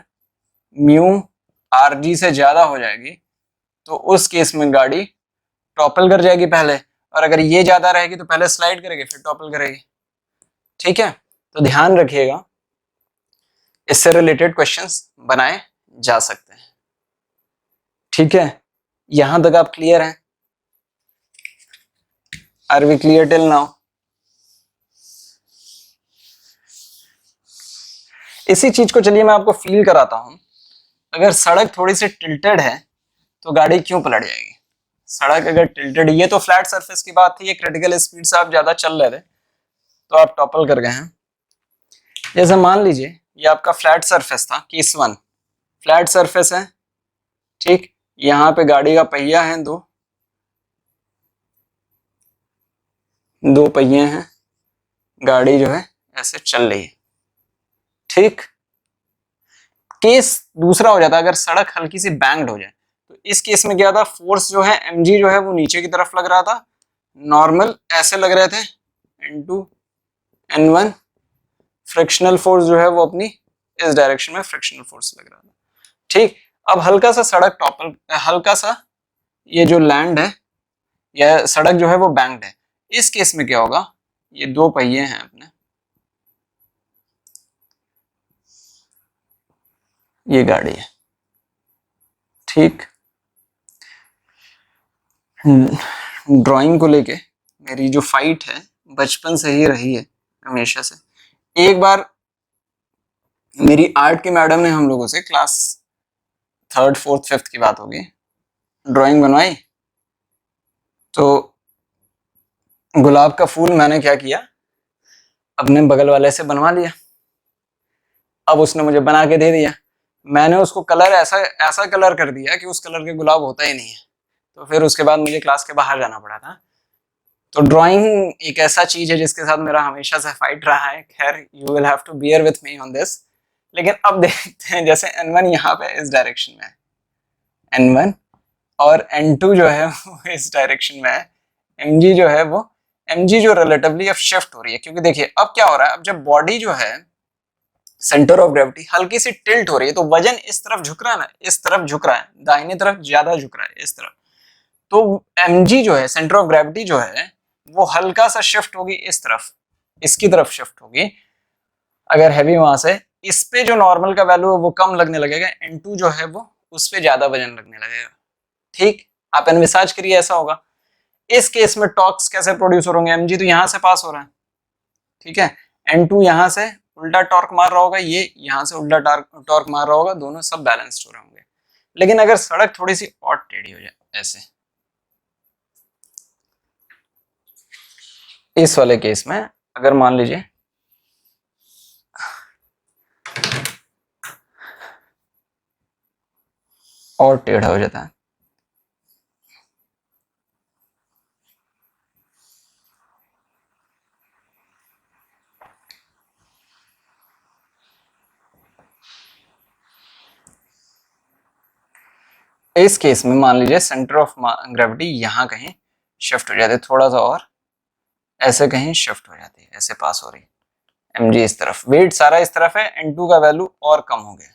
म्यू आर जी से ज्यादा हो जाएगी, तो उस केस में गाड़ी टॉपल कर जाएगी पहले, और अगर ये ज्यादा रहेगी तो पहले स्लाइड करेगी फिर टॉपल करेगी। ठीक है, तो ध्यान रखिएगा, इससे रिलेटेड क्वेश्चंस बनाए जा सकते हैं। ठीक है, यहां तक आप क्लियर हैं? Are we clear till now? इसी चीज को चलिए मैं आपको फील कराता हूं। अगर सड़क थोड़ी सी टिल्टेड है तो गाड़ी क्यों पलट जाएगी? सड़क अगर टिल्टेड, ये तो फ्लैट सरफेस की बात थी, ये क्रिटिकल स्पीड से आप ज्यादा चल रहे थे तो आप टॉपल कर गए हैं। जैसे मान लीजिए ये आपका फ्लैट सरफेस था, केस 1 फ्लैट सरफेस है, ठीक, यहाँ पे गाड़ी का पहिया है, दो पहिए हैं, गाड़ी जो है ऐसे चल रही है। ठीक, केस दूसरा हो जाता है अगर सड़क हल्की सी बैंक्ड हो जाए, तो इस केस में क्या था, फोर्स जो है mg जो है वो नीचे की तरफ लग रहा था, नॉर्मल ऐसे लग रहे थे, n2 n1, फ्रिक्शनल फोर्स जो है वो अपनी इस डायरेक्शन में फ्रिक्शनल फोर्स लग रहा था। ठीक, अब हल्का सा सड़क टॉपल, हल्का सा ये जो लैंड है या सड़क जो है वो बैंक्ड है, इस केस में क्या होगा, ये दो पहिए हैं अपने, ये गाड़ी है, ठीक। ड्राइंग को लेके मेरी जो फाइट है बचपन से ही रही है, हमेशा से। एक बार मेरी आर्ट के मैडम ने हम लोगों से, क्लास 3rd 4th 5th की बात होगी, ड्राइंग बनवाई, तो गुलाब का फूल मैंने क्या किया, अपने बगल वाले से बनवा लिया। अब उसने मुझे बना के दे दिया, मैंने उसको कलर ऐसा कलर कर दिया कि उस कलर के गुलाब होता ही नहीं है, तो फिर उसके बाद मुझे क्लास के बाहर जाना पड़ा था। तो ड्राइंग एक ऐसा चीज है जिसके साथ मेरा हमेशा से फाइट रहा है। खैर, you will have to bear with me on this. लेकिन अब देखते हैं, जैसे n1 यहाँ पे इस डायरेक्शन में है, n1, और n2 जो है वो इस डायरेक्शन में है, mg जो है वो, mg जो रिलेटिवली अब शिफ्ट हो रही है, क्योंकि देखिए अब क्या हो रहा है, अब जब बॉडी जो है सेंटर ऑफ ग्रेविटी हल्की सी टिल्ट हो रही है, तो वजन इस तरफ झुक रहा है ना, इस तरफ झुक रहा है, दाहिने तरफ ज्यादा झुक रहा है, इस तरफ। तो mg जो है, सेंटर ऑफ ग्रेविटी जो है, वो हल्का सा शिफ्ट होगी इस तरफ, इसकी तरफ शिफ्ट होगी। अगर हैवी मास है, इस पे जो नॉर्मल का वैल्यू है वो कम लगने लगेगा, n2 जो है वो उस पे ज्यादा वजन लगने लगेगा। ठीक, आप एनविसाज करिए ऐसा होगा। इस केस में टॉर्क्स कैसे प्रोड्यूस हो रहे होंगे, mg तो यहां से पास हो रहा है, ठीक है, n2 यहां से उल्टा टॉर्क मार रहा होगा, ये यहां से उल्टा टॉर्क मार रहा होगा, दोनों सब बैलेंस्ड हो रहे होंगे। लेकिन अगर सड़क थोड़ी सी और टेढ़ी हो जाए, ऐसे, इस वाले केस में अगर मान लीजिए और टेढ़ा हो जाता है, इस केस में मान लीजिए सेंटर ऑफ ग्रेविटी यहां कहीं शिफ्ट हो जाती है, थोड़ा सा और ऐसे कहीं शिफ्ट हो जाती है, ऐसे पास हो रही है mg इस तरफ, वेट सारा इस तरफ है, n2 का वैल्यू और कम हो गया,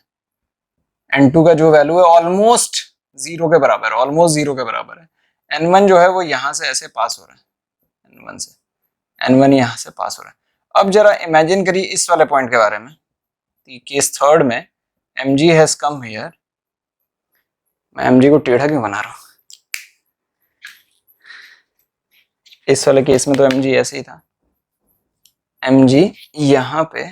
n2 का जो वैल्यू है ऑलमोस्ट जीरो के बराबर है, ऑलमोस्ट जीरो के बराबर है। n1 जो है वो यहां से ऐसे पास हो रहा है, n1 से, n1 यहां से पास हो रहा है। अब जरा इमेजिन करिए इस वाले पॉइंट के बारे में, केस थर्ड में mg हैज कम हियर, मैं mg को टेढ़ा क्यों बना रहा हूं, इस वाले केस में तो mg ऐसे ही था, mg यहां पे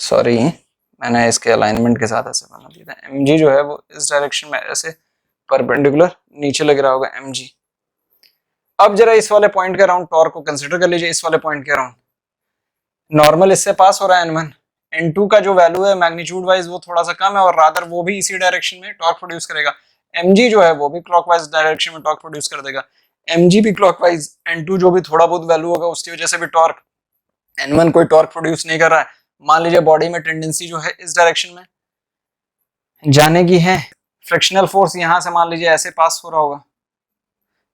सॉरी मैंने इसके अलाइनमेंट के साथ ऐसे बना दिया था, mg जो है वो इस डायरेक्शन में ऐसे परपेंडिकुलर नीचे लग रहा होगा mg। अब जरा इस वाले पॉइंट के अराउंड टॉर्क को कंसीडर कर लीजिए, इस वाले पॉइंट के अराउंड नॉर्मल इससे पास हो रहा है n1, n2 का जो वैल्यू है मैग्नीट्यूड वाइज वो थोड़ा सा कम है, और रादर वो भी इसी डायरेक्शन में टॉर्क प्रोड्यूस करेगा, mg जो है वो भी क्लॉकवाइज डायरेक्शन में टॉर्क प्रोड्यूस कर देगा, mg भी क्लॉकवाइज, n2 जो भी थोड़ा बहुत वैल्यू होगा उसकी वजह से भी टॉर्क, n1 कोई टॉर्क प्रोड्यूस नहीं कर रहा है। मान लीजिए बॉडी में टेंडेंसी जो है इस डायरेक्शन में जाने की है, फ्रिक्शनल फोर्स यहां से मान लीजिए ऐसे पास हो रहा होगा,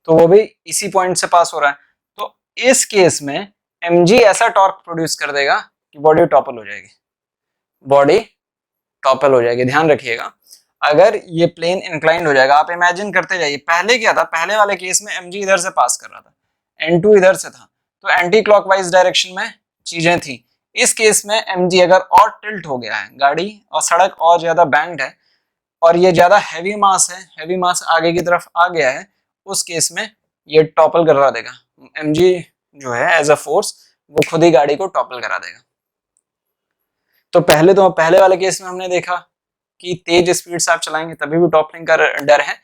तो वो भी इसी पॉइंट से पास हो रहा है, तो इस केस में mg ऐसा टॉर्क प्रोड्यूस कर देगा कि बॉडी टॉपल हो जाएगी, बॉडी टॉपल हो जाएगी। ध्यान रखिएगा, अगर ये प्लेन इंक्लाइंड हो जाएगा, आप इमेजिन करते जाइए, पहले क्या था, पहले वाले केस में mg इधर से पास कर रहा था, n2 इधर से था, तो एंटी क्लॉकवाइज डायरेक्शन में चीजें थी। इस केस में mg अगर और टिल्ट हो गया है, गाड़ी और सड़क और ज्यादा बैंक्ड है, और ये ज्यादा हैवी मास है, हैवी मास आगे की तरफ आ गया है, उस केस में ये टॉपल करा देगा, mg जो है एज अ फोर्स वो खुद ही गाड़ी को टॉपल करा देगा। तो पहले वाले केस में हमने देखा कि तेज स्पीड से आप चलाएंगे तभी भी टॉपलिंग का डर है।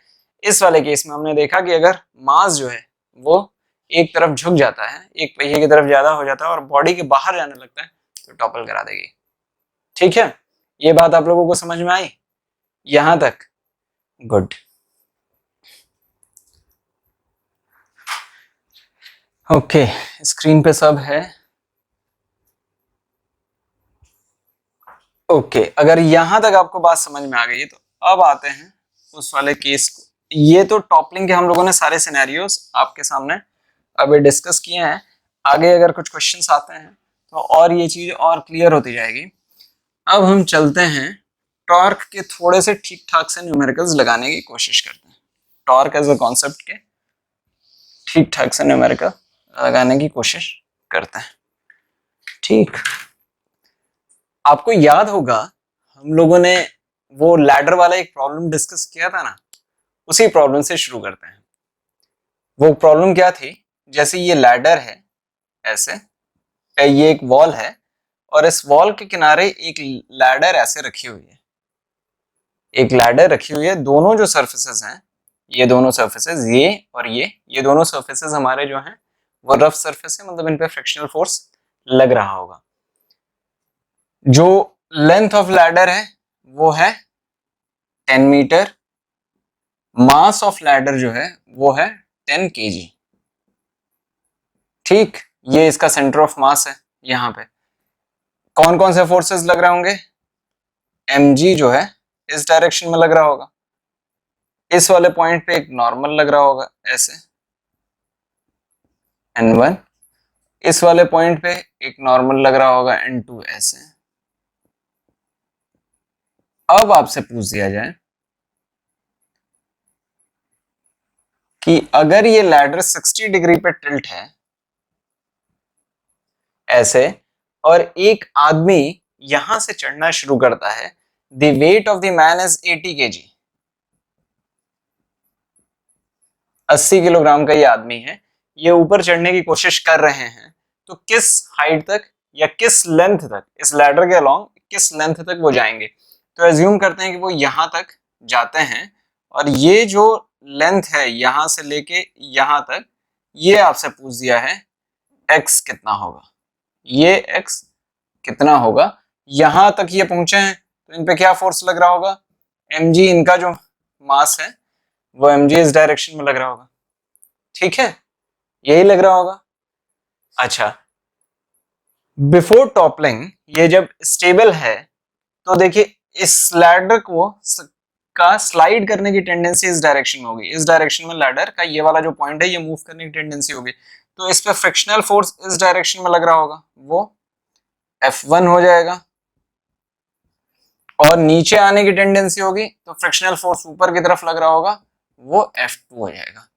इस वाले केस में हमने देखा कि अगर मास जो है वो एक तरफ झुक जाता है, एक पहिए की तरफ ज्यादा हो जाता है और बॉडी के बाहर जाने लगता है, तो टॉपल करा देगी। ठीक है, ये बात आप लोगों को समझ में आई यहां तक? गुड। ओके, स्क्रीन पे सब है। ओके, अगर यहां तक आपको बात समझ में आ गई है तो अब आते हैं उस वाले केस को। ये तो टॉपलिंग के हम लोगों ने सारे सिनेरियोस आपके सामने अभी डिस्कस किए हैं, आगे अगर कुछ क्वेश्चंस आते हैं तो और ये चीज और क्लियर होती जाएगी। अब हम चलते हैं टॉर्क के थोड़े से ठीक ठाक से न्यूमेरिकल्स लगाने की कोशिश करते हैं, टॉर्क एज अ कॉन्सेप्ट के ठीक ठाक से न्यूमेरिकल लगाने की कोशिश करते हैं। ठीक, आपको याद होगा हम लोगों ने वो लैडर वाला एक प्रॉब्लम डिस्कस किया था ना, उसी प्रॉब्लम से शुरू करते हैं। वो प्रॉब्लम क्या थी, जैसे ये लैडर है ऐसे, ये एक वॉल है और इस वॉल के किनारे एक लैडर ऐसे रखी हुई है, एक लैडर रखी हुई है, दोनों जो सर्फेसेस हैं, ये दोनों सर्फेसेस, ये और ये दोनों सर्फेसेस हमारे जो हैं वो रफ सर्फेस है, मतलब इन पे फ्रिक्शनल फोर्स लग रहा होगा। जो लेंथ ऑफ लैडर है वो है 10 मीटर, मास ऑफ लैडर जो है वो है 10 kg। ठीक, ये इसका सेंटर ऑफ मास है। यहाँ पे कौन कौन से फोर्सेस लग रहे होंगे, mg जो है इस डायरेक्शन में लग रहा होगा, इस वाले पॉइंट पे एक नॉर्मल लग रहा होगा ऐसे, N1, इस वाले पॉइंट पे एक नॉर्मल लग रहा होगा N2 ऐसे। अब आपसे पूछ दिया जाए कि अगर ये लैडर 60 डिग्री पे टिल्ट है ऐसे, और एक आदमी यहां से चढ़ना शुरू करता है, the weight of the man is 80 kg, 80 kilogram का ये आदमी है, ये ऊपर चढ़ने की कोशिश कर रहे हैं, तो किस हाइट तक या किस लेंथ तक, इस लैडर के अलोंग किस लेंथ तक वो जाएंगे। तो एज्यूम करते हैं कि वो यहां तक जाते हैं, और ये जो लेंथ है यहां से लेके यहां तक, ये आपसे पूछ दिया है x कितना होगा, ये x कितना होगा। यहां तक ये पहुंचे हैं तो इन पे क्या फोर्स लग रहा होगा, mg, इनका जो मास है वो mg इस डायरेक्शन में लग रहा होगा, ठीक है, यही लग रहा होगा। अच्छा, बिफोर टॉपलिंग ये जब स्टेबल है तो देखिए इस लैडर को का स्लाइड करने की टेंडेंसी इस डायरेक्शन में होगी, इस डायरेक्शन में लैडर का ये वाला जो पॉइंट है ये मूव करने की टेंडेंसी होगी, तो इस पे फ्रिक्शनल फोर्स इस डायरेक्शन में लग रहा होगा, वो F1 हो जाएगा, और नीचे आने की टेंडेंसी होगी तो फ्रिक्शनल फोर्स ऊपर की तरफ लग रहा होगा, वो F2 हो जाएगा।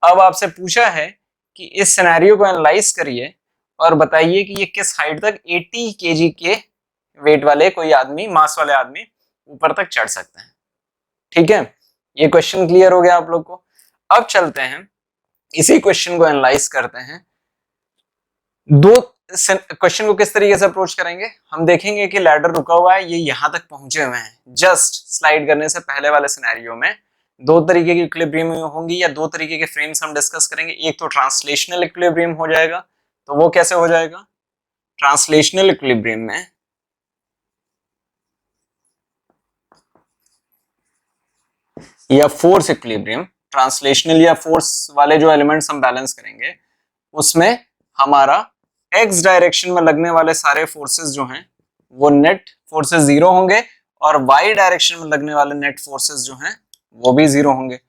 अब आपसे पूछा है कि इस सिनेरियो को एनालाइज करिए और बताइए कि ये किस हाइट तक 80 kg के वेट वाले कोई आदमी, मास वाले आदमी ऊपर तक चढ़ सकते हैं, ठीक है। ये क्वेश्चन क्लियर हो गया आप लोग को। अब चलते हैं इसी क्वेश्चन को एनालाइज करते हैं। दो क्वेश्चन को किस तरीके से अप्रोच करेंगे, हम देखेंगे कि लैडर रुका हुआ है, ये यहां तक पहुंचे हुए हैं, जस्ट स्लाइड करने से पहले वाले सिनेरियो में दो तरीके की इक्विलिब्रियम होंगी या दो तरीके के फ्रेम्स हम डिस्कस करेंगे। एक तो ट्रांसलेशनल इक्विलिब्रियम हो जाएगा, तो वो कैसे हो जाएगा, ट्रांसलेशनल इक्विलिब्रियम में या फोर्स इक्विलिब्रियम, ट्रांसलेशनल या फोर्स वाले जो एलिमेंट्स हम बैलेंस करेंगे उसमें हमारा एक्स डायरेक्शन में लगने वाले सारे फोर्सेस जो हैं वो नेट फोर्सेस जीरो होंगे, और वाई डायरेक्शन में लगने वाले नेट फोर्सेस जो हैं वो भी जीरो होंगे।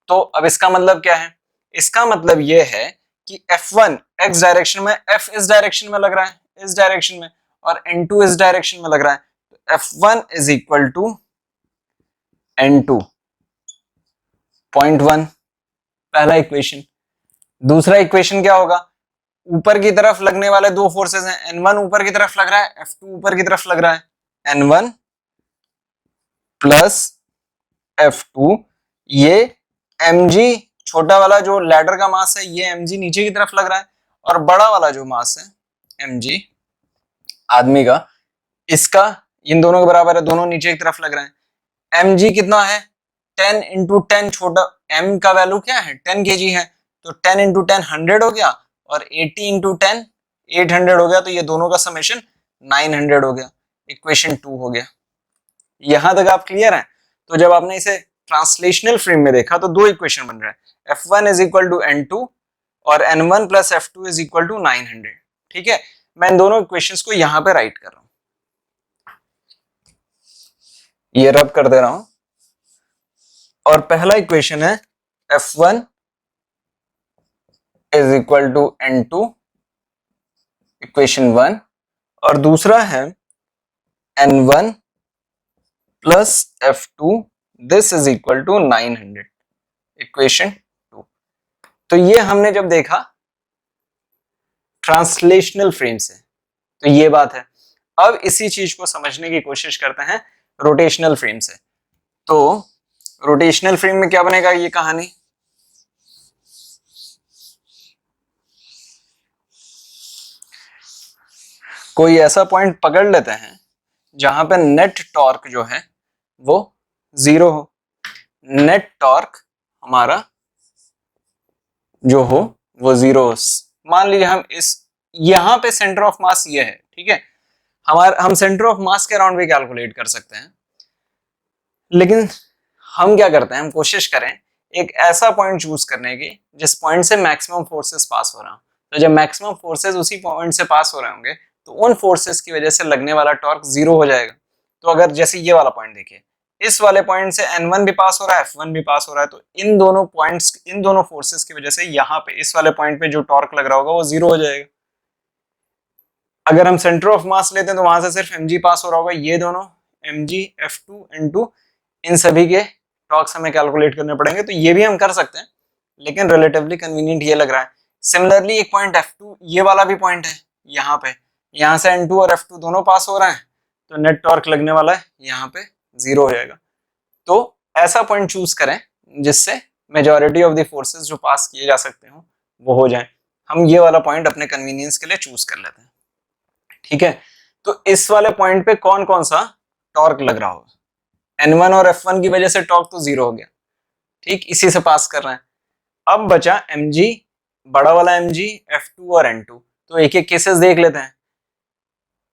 तो अब इसका मतलब क्या है, इसका मतलब ये है कि F1 एक्स डायरेक्शन में, F इस डायरेक्शन में लग रहा है, इस डायरेक्शन में, और N2 इस डायरेक्शन में लग रहा है, तो F1 is equal to N2 0.1, पहला इक्वेशन। दूसरा इक्वेशन क्या होगा, ऊपर की तरफ लगने वाले दो फोर्सेस हैं, N1 ऊपर की तरफ लग रहा है, F2 ऊपर की तरफ लग रहा है, N1 प्लस F2, ये mg छोटा वाला जो लैडर का मास है ये mg नीचे की तरफ लग रहा है, और बड़ा वाला जो मास है mg आदमी का, इसका इन दोनों के बराबर है, दोनों नीचे की तरफ लग रहे हैं। mg कितना है, 10 इंटू 10, छोटा m का वैल्यू क्या है 10 kg है, तो 10 इंटू 10 100 हो गया, और 80 इंटू 10 800 हो गया, तो ये दोनों का समेशन 900 हो गया, इक्वेशन 2 हो गया। यहां तक आप क्लियर हैं। तो जब आपने इसे ट्रांसलेशनल फ्रेम में देखा तो दो इक्वेशन बन रहा है, F1 is equal to N2 और N1 plus F2 is equal to 900, ठीक है। मैं इन दोनों इक्वेशंस को यहां पे राइट कर रहा हूं, ये रब कर दे रहा हूं, और पहला इक्वेशन है F1 is equal to N2, equation 1, और दूसरा है N1 plus F2, this is equal to 900, equation 2। तो ये हमने जब देखा ट्रांसलेशनल फ्रेम से, तो ये बात है। अब इसी चीज को समझने की कोशिश करते हैं रोटेशनल फ्रेम से। तो रोटेशनल फ्रेम में क्या बनेगा ये कहानी, कोई ऐसा पॉइंट पकड़ लेते हैं जहां पे नेट टॉर्क जो है वो जीरो हो, नेट टॉर्क हमारा जो हो वो जीरो हो। मान लीजिए हम इस यहां पे सेंटर ऑफ मास ये है, ठीक है, हम सेंटर ऑफ मास के अराउंड भी कैलकुलेट कर सकते हैं, लेकिन हम क्या करते हैं, हम कोशिश करें एक ऐसा पॉइंट चूज करने की जिस पॉइंट से मैक्सिमम फोर्सेस पास हो रहा हो। तो जब मैक्सिमम फोर्सेस उसी पॉइंट से पास हो रहे होंगे तो उन फोर्सेस की वजह से लगने वाला टॉर्क जीरो हो जाएगा। तो अगर जैसे ये वाला पॉइंट देखिए, इस वाले पॉइंट से N1 भी पास हो रहा है, F1 भी पास हो रहा है, तो इन दोनों पॉइंट्स, इन दोनों फोर्सेस की वजह से यहाँ पे इस वाले पॉइंट पे जो टॉर्क लग रहा होगा वो जीरो हो जाएगा। अगर हम सेंटर ऑफ मास लेते हैं तो वहां से सिर्फ mg पास हो रहा होगा, ये दोनों mg F2 N2, इन सभी के टॉर्क्स हमें कैलकुलेट करने पड़ेंगे। तो ये भी हम कर सकते हैं, लेकिन रिलेटिवली कन्वीनियंट ये लग रहा है। सिमिलरली एक पॉइंट F2, ये वाला भी पॉइंट है यहाँ पे, यहाँ से N2 और F2 दोनों पास हो रहे हैं, तो नेट टॉर्क लगने वाला है यहाँ पे जीरो हो जाएगा। तो ऐसा पॉइंट चूज करें जिससे मेजॉरिटी ऑफ द फोर्सेस जो पास किए जा सकते हो वो हो जाए। हम ये वाला पॉइंट अपने कन्वीनियंस के लिए चूज कर लेते हैं, ठीक है। तो इस वाले पॉइंट पे कौन कौन सा टॉर्क लग रहा होगा, N1 और F1 की वजह से टॉर्क तो जीरो हो गया, ठीक, इसी से पास कर रहे हैं। अब बचा mg, बड़ा वाला mg, F2 और N2। तो एक एक केसेस देख लेते हैं।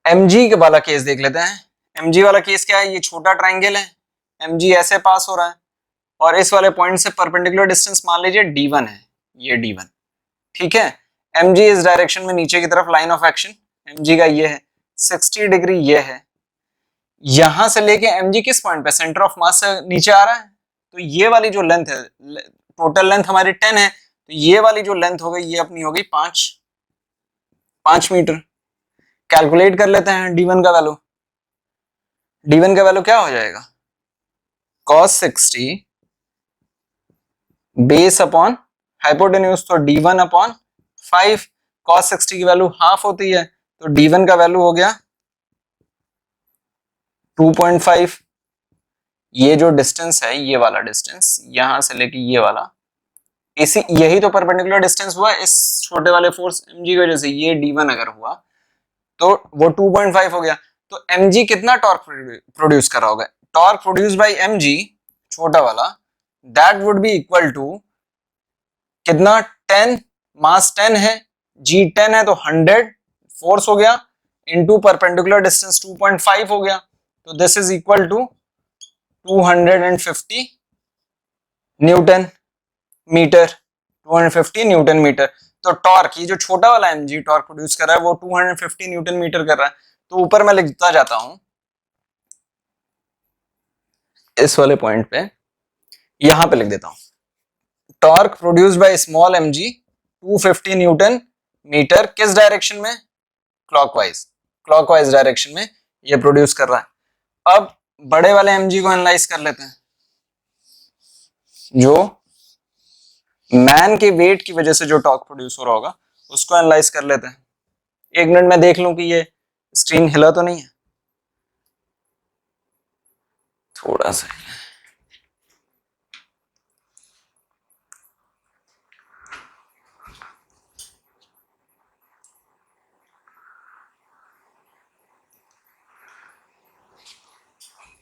mg के वाला केस देख लेते हैं। mg वाला केस क्या है, ये छोटा ट्राइंगल है, mg ऐसे पास हो रहा है और इस वाले पॉइंट से परपेंडिकुलर डिस्टेंस मान लीजिए d1 है, ये d1, ठीक है। mg इस डायरेक्शन में नीचे की तरफ लाइन ऑफ एक्शन mg का ये है, 60 डिग्री ये है। यहां से लेके mg किस पॉइंट पे, सेंटर ऑफ मास से नीचे आ रहा है, तो ये वाली जो लेंथ है, टोटल लेंथ हमारी 10 है, तो ये वाली जो लेंथ हो गई ये अपनी हो गई 5 मीटर। कैलकुलेट कर लेते हैं d1 का वैल्यू। d1 का वैल्यू क्या हो जाएगा, cos 60 बेस अपॉन हाइपोटेन्यूज, तो d1 अपॉन 5, cos 60 की वैल्यू हाफ होती है, तो d1 का वैल्यू हो गया 2.5। ये जो डिस्टेंस है, ये वाला डिस्टेंस यहां से लेके ये वाला, इसी यही तो परपेंडिकुलर डिस्टेंस हुआ इस छोटे वाले फोर्स mg की वजह से। ये d1 अगर हुआ तो वो 2.5 हो गया। तो mg कितना टॉर्क प्रोड्यूस कर रहा होगा, टॉर्क प्रोड्यूस बाय mg छोटा वाला, that would be equal to कितना, 10, मास 10 है, g 10 है, तो 100 फोर्स हो गया इनटू परपेंडिकुलर डिस्टेंस 2.5 हो गया, तो this is equal to 250 newton metre, 250 newton metre. तो टॉर्क, ये जो छोटा वाला mg टॉर्क प्रोड्यूस कर रहा है वो 250 न्यूटन मीटर कर रहा है। तो ऊपर मैं लिखता जाता हूं इस वाले पॉइंट पे, यहां पे लिख देता हूं, torque produce by small mg 250 newton metre, किस डायरेक्शन में, क्लॉकवाइज, क्लॉकवाइज डायरेक्शन में ये प्रोड्यूस कर रहा है। अब बड़े वाले mg को एनालाइज कर लेते हैं, जो मैन के वेट की वजह से जो टॉर्क प्रोड्यूस हो रहा होगा उसको एनालाइज कर लेते हैं। एक मिनट में देख लूं कि ये स्क्रीन हिला तो नहीं है, थोड़ा सा।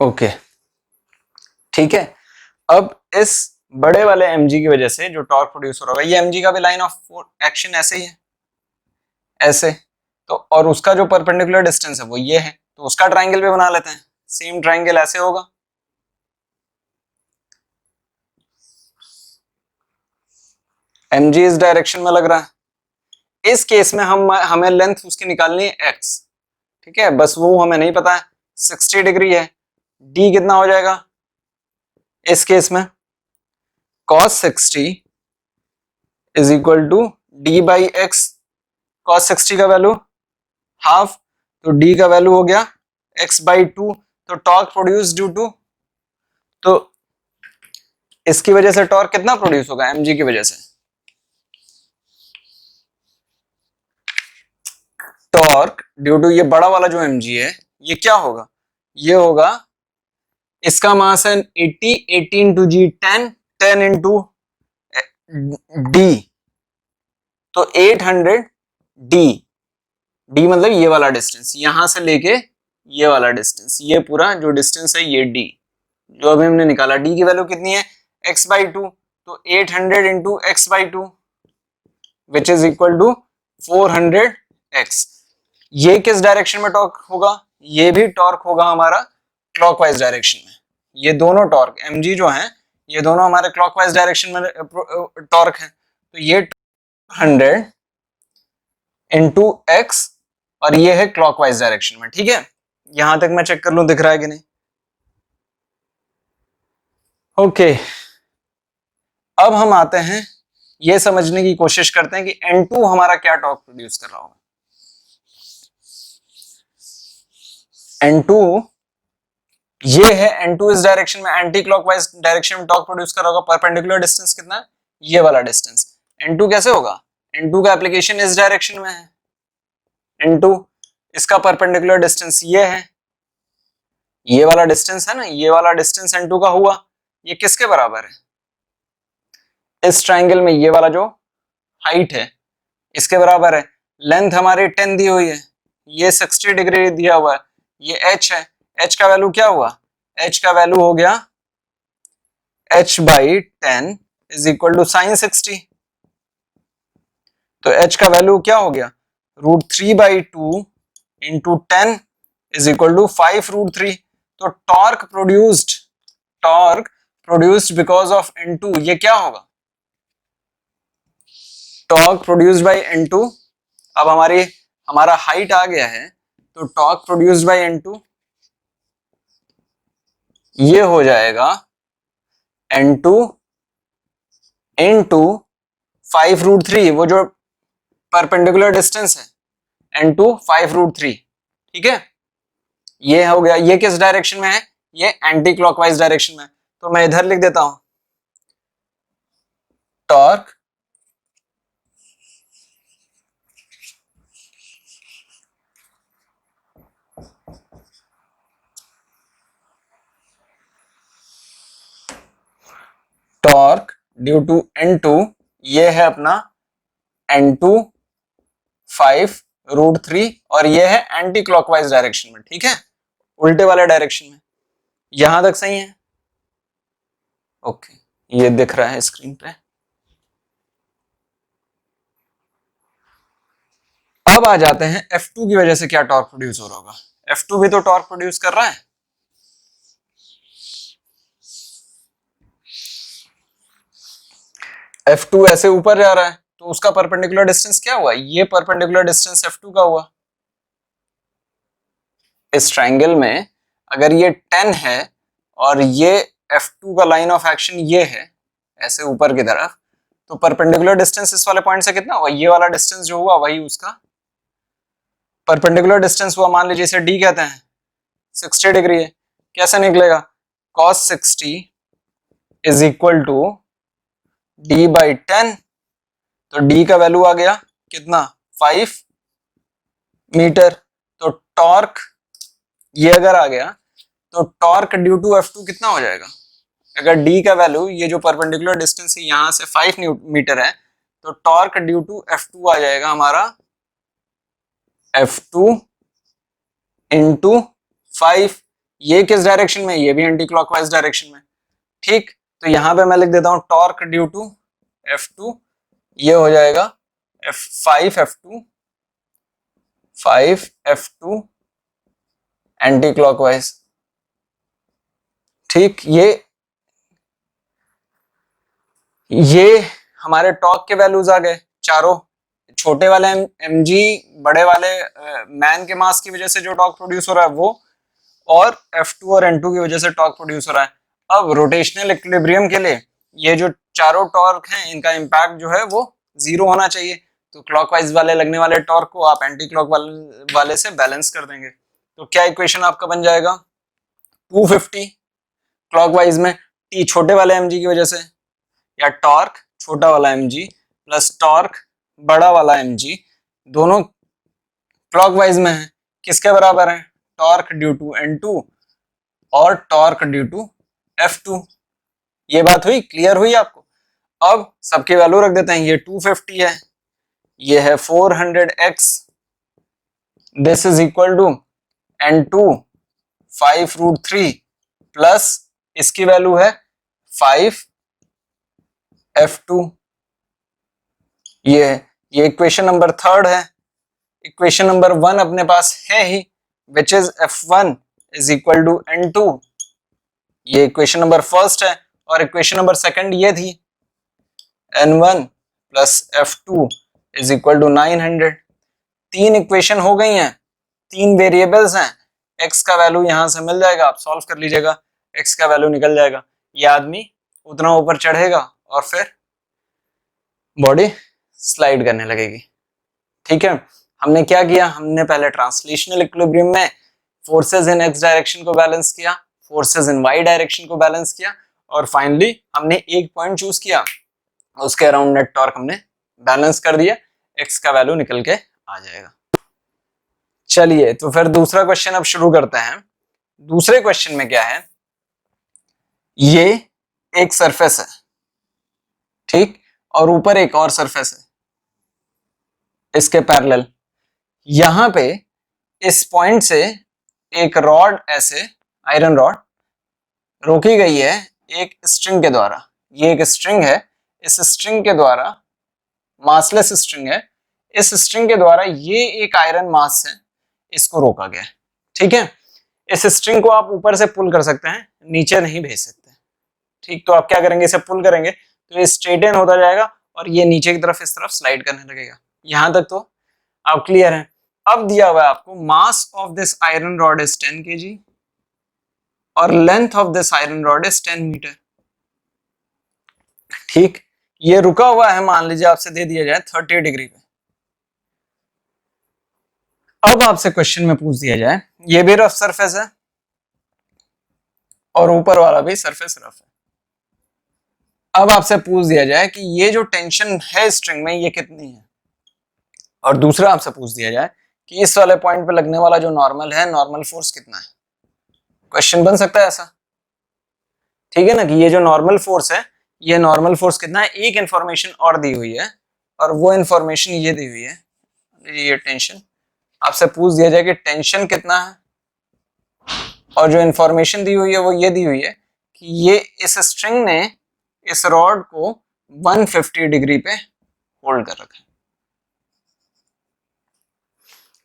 ओके, ठीक है। अब इस बड़े वाले mg की वजह से जो टॉर्क प्रोड्यूस हो रहा होगा, ये mg का भी लाइन ऑफ एक्शन ऐसे ही है, ऐसे, तो और उसका जो परपेंडिकुलर डिस्टेंस है वो ये है, तो उसका ट्राइंगल भी बना लेते हैं। सेम ट्राइंगल ऐसे होगा, mg इस डायरेक्शन में लग रहा है। इस केस में हमें लेंथ उसकी निकालनी है x, ठीक है, बस वो हमें नहीं पता है, 60 डिग्री है, d कितना हो जाएगा इस केस में, cos 60 is equal to d by X, cos 60 का वैल्यू हाफ, तो d का वैल्यू हो गया x बाई 2, तो टॉर्क प्रोड्यूस ड्यू टू, तो इसकी वजह से टॉर्क कितना प्रोड्यूस होगा mg की वजह से, टॉर्क ड्यू टू ये बड़ा वाला जो mg है ये क्या होगा, ये होगा, इसका मास है 80, 80 इंटू जी 10, 10 इंटू डी, तो 800 डी, डी मतलब ये वाला डिस्टेंस, यहां से लेके ये वाला डिस्टेंस, ये पूरा जो डिस्टेंस है ये डी, जो अभी हमने निकाला, डी की वैल्यू कितनी है x बाई 2, तो 800 into X by 2 which is equal to 400x। ये किस डायरेक्शन में टॉर्क होगा, ये भी टॉर्क होगा हमारा क्लॉकवाइज डायरेक्शन में। ये दोनों टॉर्क mg जो हैं ये दोनों हमारे क्लॉकवाइज डायरेक्शन में टॉर्क है, तो ये 100 इंटू एक्स और ये है क्लॉकवाइज डायरेक्शन में, ठीक है। यहां तक मैं चेक कर लूं दिख रहा है कि नहीं, ओके, अब हम आते हैं ये समझने की कोशिश करते हैं कि N2 हमारा क्या टॉर्क प्रोड्यूस कर रहा होगा। N2 ये है, N2 इस डायरेक्शन में एंटी क्लॉकवाइज डायरेक्शन में टॉर्क प्रोड्यूस कर रहा होगा। परपेंडिकुलर डिस्टेंस कितना है, ये वाला डिस्टेंस। N2 कैसे होगा, N2 का एप्लीकेशन इस डायरेक्शन में है, N2 इसका परपेंडिकुलर डिस्टेंस ये है, ये वाला डिस्टेंस है ना, ये वाला डिस्टेंस N2 का हुआ। ये किसके बराबर है, इस ट्राइंगल में ये वाला जो हाइट है इसके बराबर है। लेंथ हमारी 10 दी हुई है, ये 60 डिग्री दिया हुआ है, ये h है। h का वैल्यू क्या हुआ, h का वैल्यू हो गया h by 10 is equal to sine 60। तो h का वैल्यू क्या हो गया, √3/2 इंटू 10 इज इक्वल टू 5√3। तो torque produced because of N2 ये क्या होगा, टॉर्क प्रोड्यूस्ड बाय N2। अब हमारा हाइट आ गया है, तो टॉर्क प्रोड्यूस्ड बाय N2 ये हो जाएगा N2 इंटू 5√3, वो जो परपेंडिकुलर डिस्टेंस है N2 5√3, ठीक है। ये हो गया, ये किस डायरेक्शन में है, ये एंटी क्लॉकवाइज डायरेक्शन में है। तो मैं इधर लिख देता हूं, टॉर्क ड्यू टू N2 ये है अपना N2 5√3 और ये है एंटी क्लॉकवाइज डायरेक्शन में, ठीक है, उल्टे वाले डायरेक्शन में। यहां तक सही है, ओके, ये दिख रहा है स्क्रीन पे। अब आ जाते हैं F2 की वजह से क्या टॉर्क प्रोड्यूस हो रहा होगा। F2 भी तो टॉर्क प्रोड्यूस कर रहा है, F2 ऐसे ऊपर जा रहा है, तो उसका परपेंडिकुलर डिस्टेंस क्या हुआ, ये परपेंडिकुलर डिस्टेंस F2 का हुआ। इस ट्राइंगल में अगर ये 10 है और ये F2 का लाइन ऑफ एक्शन ये है ऐसे ऊपर की तरफ, तो परपेंडिकुलर डिस्टेंस इस वाले पॉइंट से कितना हुआ, ये वाला डिस्टेंस जो हुआ वही उसका परपेंडिकुलर डिस्टेंस हुआ। मान लीजिए इसे D कहते हैं, 60 डिग्री है, कैसे निकलेगा, cos 60 is equal to D/10। तो D का वैल्यू आ गया कितना, 5 मीटर। तो टॉर्क ये अगर आ गया तो टॉर्क ड्यू टू F2 कितना हो जाएगा, अगर D का वैल्यू ये जो परपेंडिकुलर डिस्टेंस है यहां से 5 मीटर है, तो टॉर्क ड्यू टू F2 आ जाएगा हमारा F2 इंटू 5। ये किस डायरेक्शन में, ये भी एंटी क्लॉकवाइज डायरेक्शन में, ठीक। तो यहां पे मैं लिख देता हूं टॉर्क ड्यू टू F2 ये हो जाएगा 5F2 एंटी क्लॉकवाइज, ठीक। ये हमारे टॉर्क के वैल्यूज आ गए चारों, छोटे वाले mg, बड़े वाले मैन के मास की वजह से जो टॉर्क प्रोड्यूस हो रहा है वो, और F2 और N2 की वजह से टॉर्क प्रोड्यूस हो रहा है। अब रोटेशनल इक्विलिब्रियम के लिए ये जो चारों टॉर्क हैं इनका इम्पैक्ट जो है वो 0 होना चाहिए। तो क्लॉकवाइज वाले लगने वाले टॉर्क को आप एंटी क्लॉक वाले से बैलेंस कर देंगे। तो क्या इक्वेशन आपका बन जाएगा, 250 क्लॉकवाइज में T छोटे वाले mg की वजह से, या टॉर्क छोटा वाला mg प्लस टॉर्क बड़ा वाला mg, दोनों क्लॉकवाइज में है, किसके बराबर है, टॉर्क ड्यू टू N2 और टॉर्क ड्यू टू F2। ये बात हुई, क्लियर हुई आपको। अब सबके वैल्यू रख देते हैं, ये 250 है, ये है 400x, this is equal to N2 5√3 plus इसकी वैल्यू है 5F2। ये इक्वेशन नंबर 3 है। इक्वेशन नंबर 1 अपने पास है ही, which is F1 is equal to N2। ये इक्वेशन नंबर 1 है, और इक्वेशन नंबर 2 ये थी, N1 plus F2 is equal to 900। 3 equation हो गई हैं, 3 वेरिएबल्स हैं, x का वैल्यू यहां से मिल जाएगा, आप सॉल्व कर लीजिएगा, x का वैल्यू निकल जाएगा। ये आदमी उतना ऊपर चढ़ेगा और फिर बॉडी स्लाइड करने लगेगी। ठीक है, हमने क्या किया, हमने पहले ट्रांसलेशनल इक्विलिब्रियम में फोर्सेस इन एक्स डायरेक्शन को बैलेंस किया, फोर्सेस इन वाई डायरेक्शन को बैलेंस किया, और फाइनली हमने एक पॉइंट चूज किया, उसके अराउंड नेट टॉर्क हमने बैलेंस कर दिया, एक्स का वैल्यू निकल के आ जाएगा। चलिए तो फिर दूसरा क्वेश्चन अब शुरू करते हैं। दूसरे क्वेश्चन में क्या है, ये एक सरफेस है, ठीक, और ऊपर एक और सरफेस है इसके पैरेलल। यहां पे इस पॉइंट से एक रॉड, ऐसे आयरन रॉड रोकी गई है एक स्ट्रिंग के द्वारा। ये एक स्ट्रिंग है, इस स्ट्रिंग के द्वारा, मासलेस स्ट्रिंग है, इस स्ट्रिंग के द्वारा ये एक आयरन मास है, इसको रोका गया। ठीक है, इस स्ट्रिंग को आप ऊपर से पुल कर सकते हैं, नीचे नहीं भेज सकते। ठीक, तो आप क्या करेंगे, इसे पुल करेंगे तो ये स्ट्रेट हो जाएगा और ये नीचे की तरफ इस तरफ स्लाइड करने लगेगा। यहां तक तो आप क्लियर हैं। अब दिया हुआ है आपको mass of this iron rod is 10 kg और length of this iron rod is 10 metre. ठीक, ये रुका हुआ है, मान लीजिए आपसे दे दिया जाए 30 डिग्री पे। अब आपसे क्वेश्चन में पूछ दिया जाए, ये भी रफ सरफेस है और ऊपर वाला भी सरफेस रफ है। अब आपसे पूछ दिया जाए कि ये जो टेंशन है स्ट्रिंग में ये कितनी है, और दूसरा आपसे पूछ दिया जाए कि इस वाले पॉइंट पे लगने वाला जो नॉर्मल है, नॉर्मल फोर्स कितना है। क्वेश्चन बन सकता है ऐसा, ठीक है ना, कि ये जो नॉर्मल फोर्स है, ये नॉर्मल फोर्स कितना है। एक इंफॉर्मेशन और दी हुई है, और वो इंफॉर्मेशन ये दी हुई है, ये टेंशन। आपसे पूछ दिया जाए कि टेंशन कितना है, और जो इंफॉर्मेशन दी हुई है वो ये दी हुई है कि ये इस स्ट्रिंग ने इस रॉड को 150 डिग्री पे होल्ड कर रखा है।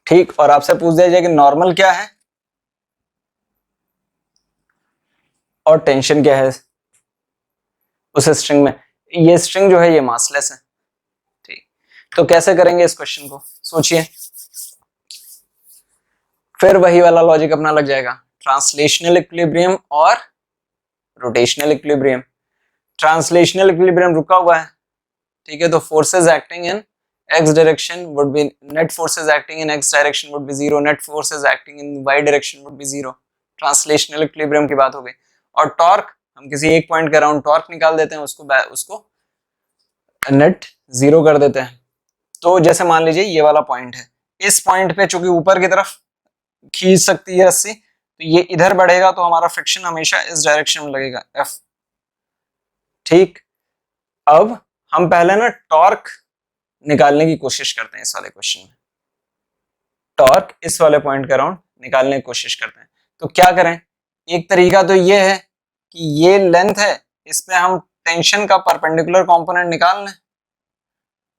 ठीक, और आपसे पूछ दिया जाए कि नॉर्मल क्या है और टेंशन क्या है उस स्ट्रिंग में। ये स्ट्रिंग जो है ये मासलेस है। ठीक, तो कैसे करेंगे इस क्वेश्चन को, सोचिए। फिर वही वाला लॉजिक अपना लग जाएगा, ट्रांसलेशनल इक्विलिब्रियम और रोटेशनल इक्विलिब्रियम। ट्रांसलेशनल इक्विलिब्रियम रुका हुआ है, ठीक है, तो forces acting in x direction would be, net forces acting in x direction would be 0, net forces acting in y direction would be 0। Translational equilibrium की बात हो गई। और टॉर्क, हम किसी एक पॉइंट के अराउंड टॉर्क निकाल देते हैं, उसको नेट 0 कर देते हैं। तो जैसे मान लीजिए ये वाला पॉइंट है, इस पॉइंट पे चूंकि ऊपर की तरफ खींच सकती है रस्सी, तो ये इधर बढ़ेगा तो हमारा फ्रिक्शन हमेशा इस डायरेक्शन में लगेगा, F। ठीक, अब हम पहले ना टॉर्क निकालने की कोशिश करते हैं इस वाले क्वेश्चन में। टॉर्क इस वाले पॉइंट के अराउंड निकालने की कोशिश करते हैं। तो क्या करें, एक तरीका तो ये है कि ये लेंथ है, इस पे हम टेंशन का परपेंडिकुलर कंपोनेंट निकाल लें,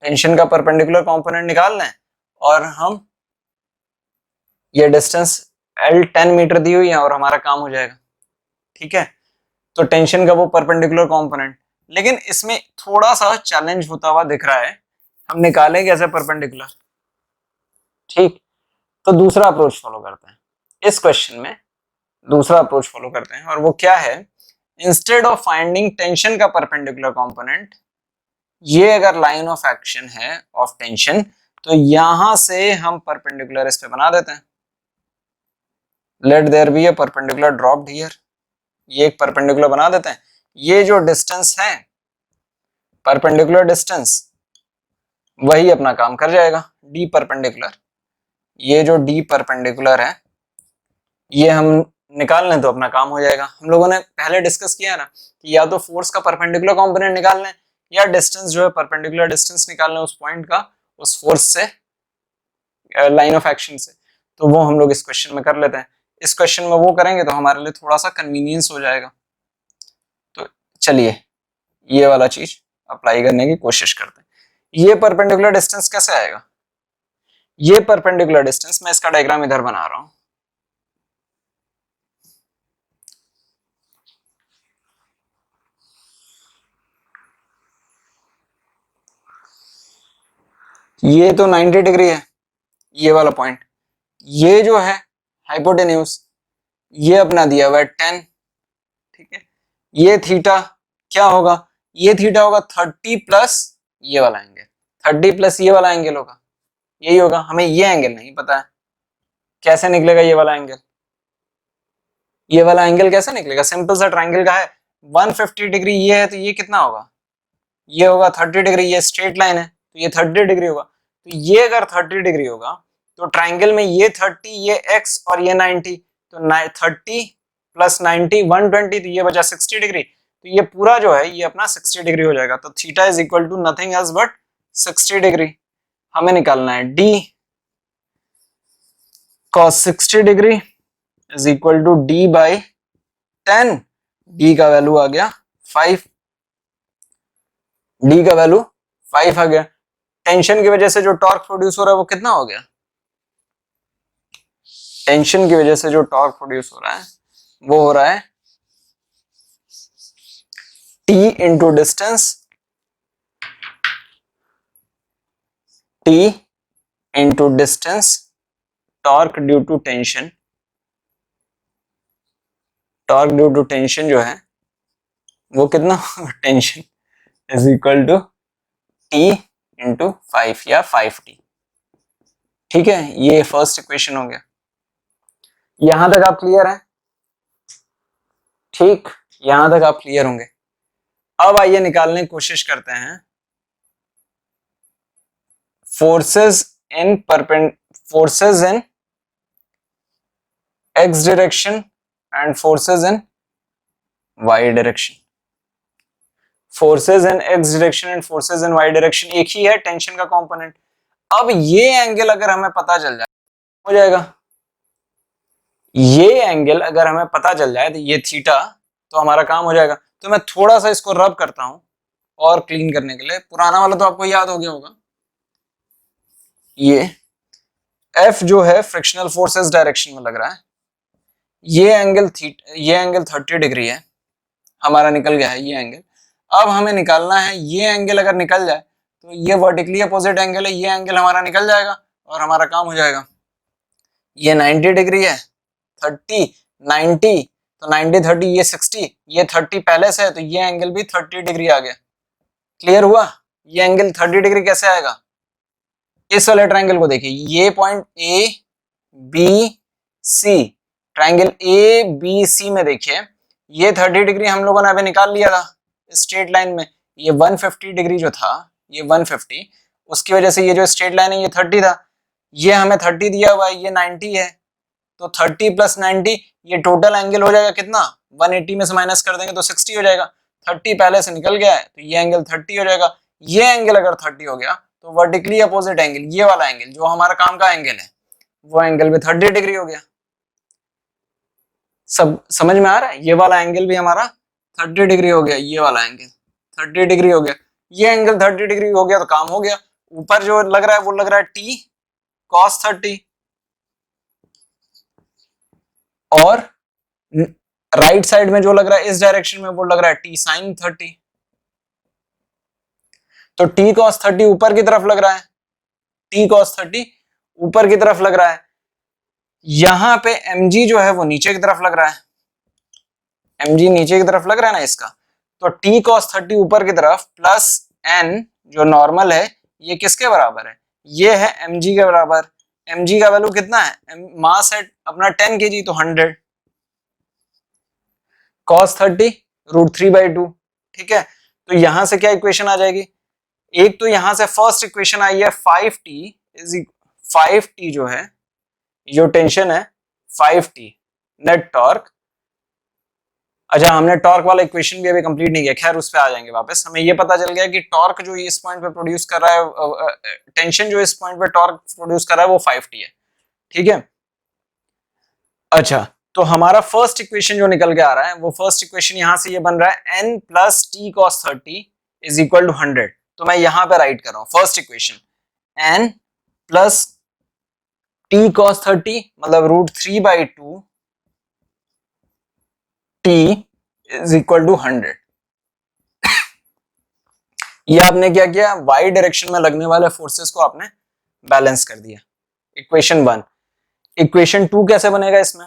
टेंशन का परपेंडिकुलर कंपोनेंट निकाल लें, और हम ये डिस्टेंस L 10 मीटर दी हुई है और हमारा काम हो जाएगा। ठीक है, तो टेंशन का वो परपेंडिकुलर कंपोनेंट, लेकिन इसमें थोड़ा सा चैलेंज होता हुआ दिख रहा है, हम निकालें कैसे परपेंडिकुलर। ठीक, तो दूसरा अप्रोच फॉलो करते हैं इस क्वेश्चन में, दूसरा अप्रोच फॉलो करते हैं, और वो क्या है, इंस्टेड ऑफ फाइंडिंग टेंशन का परपेंडिकुलर कंपोनेंट, ये अगर लाइन ऑफ एक्शन है ऑफ टेंशन, तो यहां से हम परपेंडिकुलर इस पे बना देते हैं। Let there be a perpendicular dropped here, ये एक परपेंडिकुलर बना देते हैं। ये जो डिस्टेंस है, परपेंडिकुलर डिस्टेंस, वही अपना काम कर जाएगा, डी परपेंडिकुलर। ये जो डी परपेंडिकुलर है, ये हम निकाल लें तो अपना काम हो जाएगा। हम लोगों ने पहले डिस्कस किया ना कि या तो फोर्स का परपेंडिकुलर कंपोनेंट निकाल लें, या डिस्टेंस जो है परपेंडिकुलर डिस्टेंस निकाल लें उस पॉइंट का, उस फोर्स से, लाइन ऑफ एक्शन से। तो वो हम लोग इस क्वेश्चन में कर लेते हैं। इस क्वेश्चन में वो करेंगे तो हमारे लिए थोड़ा सा कन्वीनियंस हो जाएगा। तो चलिए ये वाला चीज अप्लाई करने की कोशिश करते हैं। ये परपेंडिकुलर डिस्टेंस कैसे आएगा, ये परपेंडिकुलर डिस्टेंस, मैं इसका डायग्राम इधर बना रहा हूं। ये तो 90 डिग्री है, ये वाला पॉइंट। ये जो है हाइपोटेन्यूज, ये अपना दिया हुआ है 10, ठीक है। ये थीटा क्या होगा, ये थीटा होगा 30 प्लस ये वाला एंगल, 30 प्लस ये वाला एंगल होगा, यही होगा। हमें ये एंगल नहीं पता है, कैसे निकलेगा ये वाला एंगल, ये वाला एंगल कैसे निकलेगा, सिंपल सा ट्रायंगल का है 150 डिग्री ये है, तो ये कितना होगा, ये होगा 30 डिग्री, ये स्ट्रेट लाइन है तो ये 30 डिग्री होगा। तो ये अगर 30 डिग्री होगा तो ट्रायंगल में ये 30, ये x और ये 90, तो 30 प्लस 90 120, तो ये बचा 60 डिग्री। तो ये पूरा जो है ये अपना 60 डिग्री हो जाएगा। तो theta is equal to nothing else but 60 degree. हमें निकालना है d cos 60 degree is equal to d by 10। d का वैल्यू आ गया 5, d का वैल्यू 5 आ गया। टेंशन की वजह से जो टॉर्क प्रोड्यूस हो रहा है वो कितना हो गया, टेंशन की वजह से जो टॉर्क प्रोड्यूस हो रहा है वो हो रहा है t into distance, t into distance torque due to tension, torque due to tension जो है वो कितना tension is equal to t into 5 या 5t। ठीक है, ये फर्स्ट इक्वेशन हो गया। यहां तक आप क्लियर हैं, ठीक, यहां तक आप क्लियर होंगे। अब आइए निकालने की कोशिश करते हैं forces in x direction and forces in y direction. Forces in x direction and forces in y direction एक ही है, टेंशन का कंपोनेंट। अब ये एंगल अगर हमें पता चल जाए हो जाएगा, ये एंगल अगर हमें पता चल जाए तो ये थीटा, तो हमारा काम हो जाएगा। तो मैं थोड़ा सा इसको रब करता हूं और क्लीन करने के लिए, पुराना वाला तो आपको याद हो गया होगा। ये F जो है फ्रिक्शनल फोर्सेस डायरेक्शन में लग रहा है, ये एंगल 30 डिग्री है, हमारा निकल गया है ये एंगल। अब हमें निकालना है ये एंगल अगर निकल जाए तो ये वर्टिकली अपोजिट एंगल है, ये एंगल हमारा निकल जाएगा और हमारा काम हो जाएगा। ये 90 डिग्री है, 30 90, तो 90 30 ये 60, ये 30 पहले से है तो ये एंगल भी 30 डिग्री आ गया। क्लियर हुआ, ये एंगल 30 डिग्री कैसे आएगा, इस वाले ट्रायंगल को देखिए, ये point A B C, triangle A B C में देखिए ये 30 डिग्री हम लोगों ने अभी निकाल लिया था स्ट्रेट लाइन में। ये 150 डिग्री जो था, ये 150, उसकी वजह से ये जो स्ट्रेट लाइन है ये 30 था, ये हमें 30 दिया हुआ है, ये 90 है, तो 30 प्लस 90 ये टोटल एंगल हो जाएगा कितना, 180 में से माइनस कर देंगे तो 60 हो जाएगा। 30 पहले से निकल गया है तो ये एंगल 30 हो जाएगा। ये एंगल अगर 30 हो गया तो वर्टिकली अपोजिट एंगल, ये वाला एंगल जो हमारा काम का एंगल है, वो एंगल भी 30 डिग्री हो गया। सब समझ में आ रहा है, ये वाला एंगल भी हमारा 30 डिग्री हो गया, ये वाला एंगल 30 डिग्री हो गया, ये एंगल 30 डिग्री हो गया तो काम हो गया। ऊपर जो लग रहा है वो लग रहा है t cos 30, और राइट साइड में जो लग रहा है इस डायरेक्शन में वो लग रहा है t sin 30। तो t cos 30 ऊपर की तरफ लग रहा है, t cos 30 ऊपर की तरफ लग रहा है, यहां पे mg जो है वो नीचे की तरफ लग रहा है, mg नीचे की तरफ लग रहा है ना इसका, तो t cos 30 ऊपर की तरफ प्लस n जो नॉर्मल है ये किसके बराबर है, ये है mg के बराबर। mg का वैल्यू कितना है, मास है अपना 10 kg, तो 100 cos 30 √3/2। ठीक है, तो यहां से क्या इक्वेशन आ जाएगी, एक तो यहां से फर्स्ट इक्वेशन आई है 5t जो है, जो टेंशन है 5t नेट टॉर्क। अच्छा, हमने टॉर्क वाला इक्वेशन भी अभी कंप्लीट नहीं किया, खैर उस पे आ जाएंगे वापस। हमें ये पता चल गया कि टॉर्क जो इस पॉइंट पे प्रोड्यूस कर रहा है, टेंशन जो इस पॉइंट पे टॉर्क प्रोड्यूस कर रहा है वो 5t है। ठीक है, अच्छा, तो हमारा फर्स्ट इक्वेशन जो निकल के आ रहा है वो फर्स्ट इक्वेशन यहां से ये बन रहा है n plus t cos 30 is equal to 100। तो मैं यहां पे राइट कर रहा हूं first equation, n plus t cos 30 मतलब √3/2 t इज इक्वल टू 100। ये आपने क्या किया, y डायरेक्शन में लगने वाले फोर्सेस को आपने बैलेंस कर दिया, इक्वेशन 1। इक्वेशन 2 कैसे बनेगा इसमें,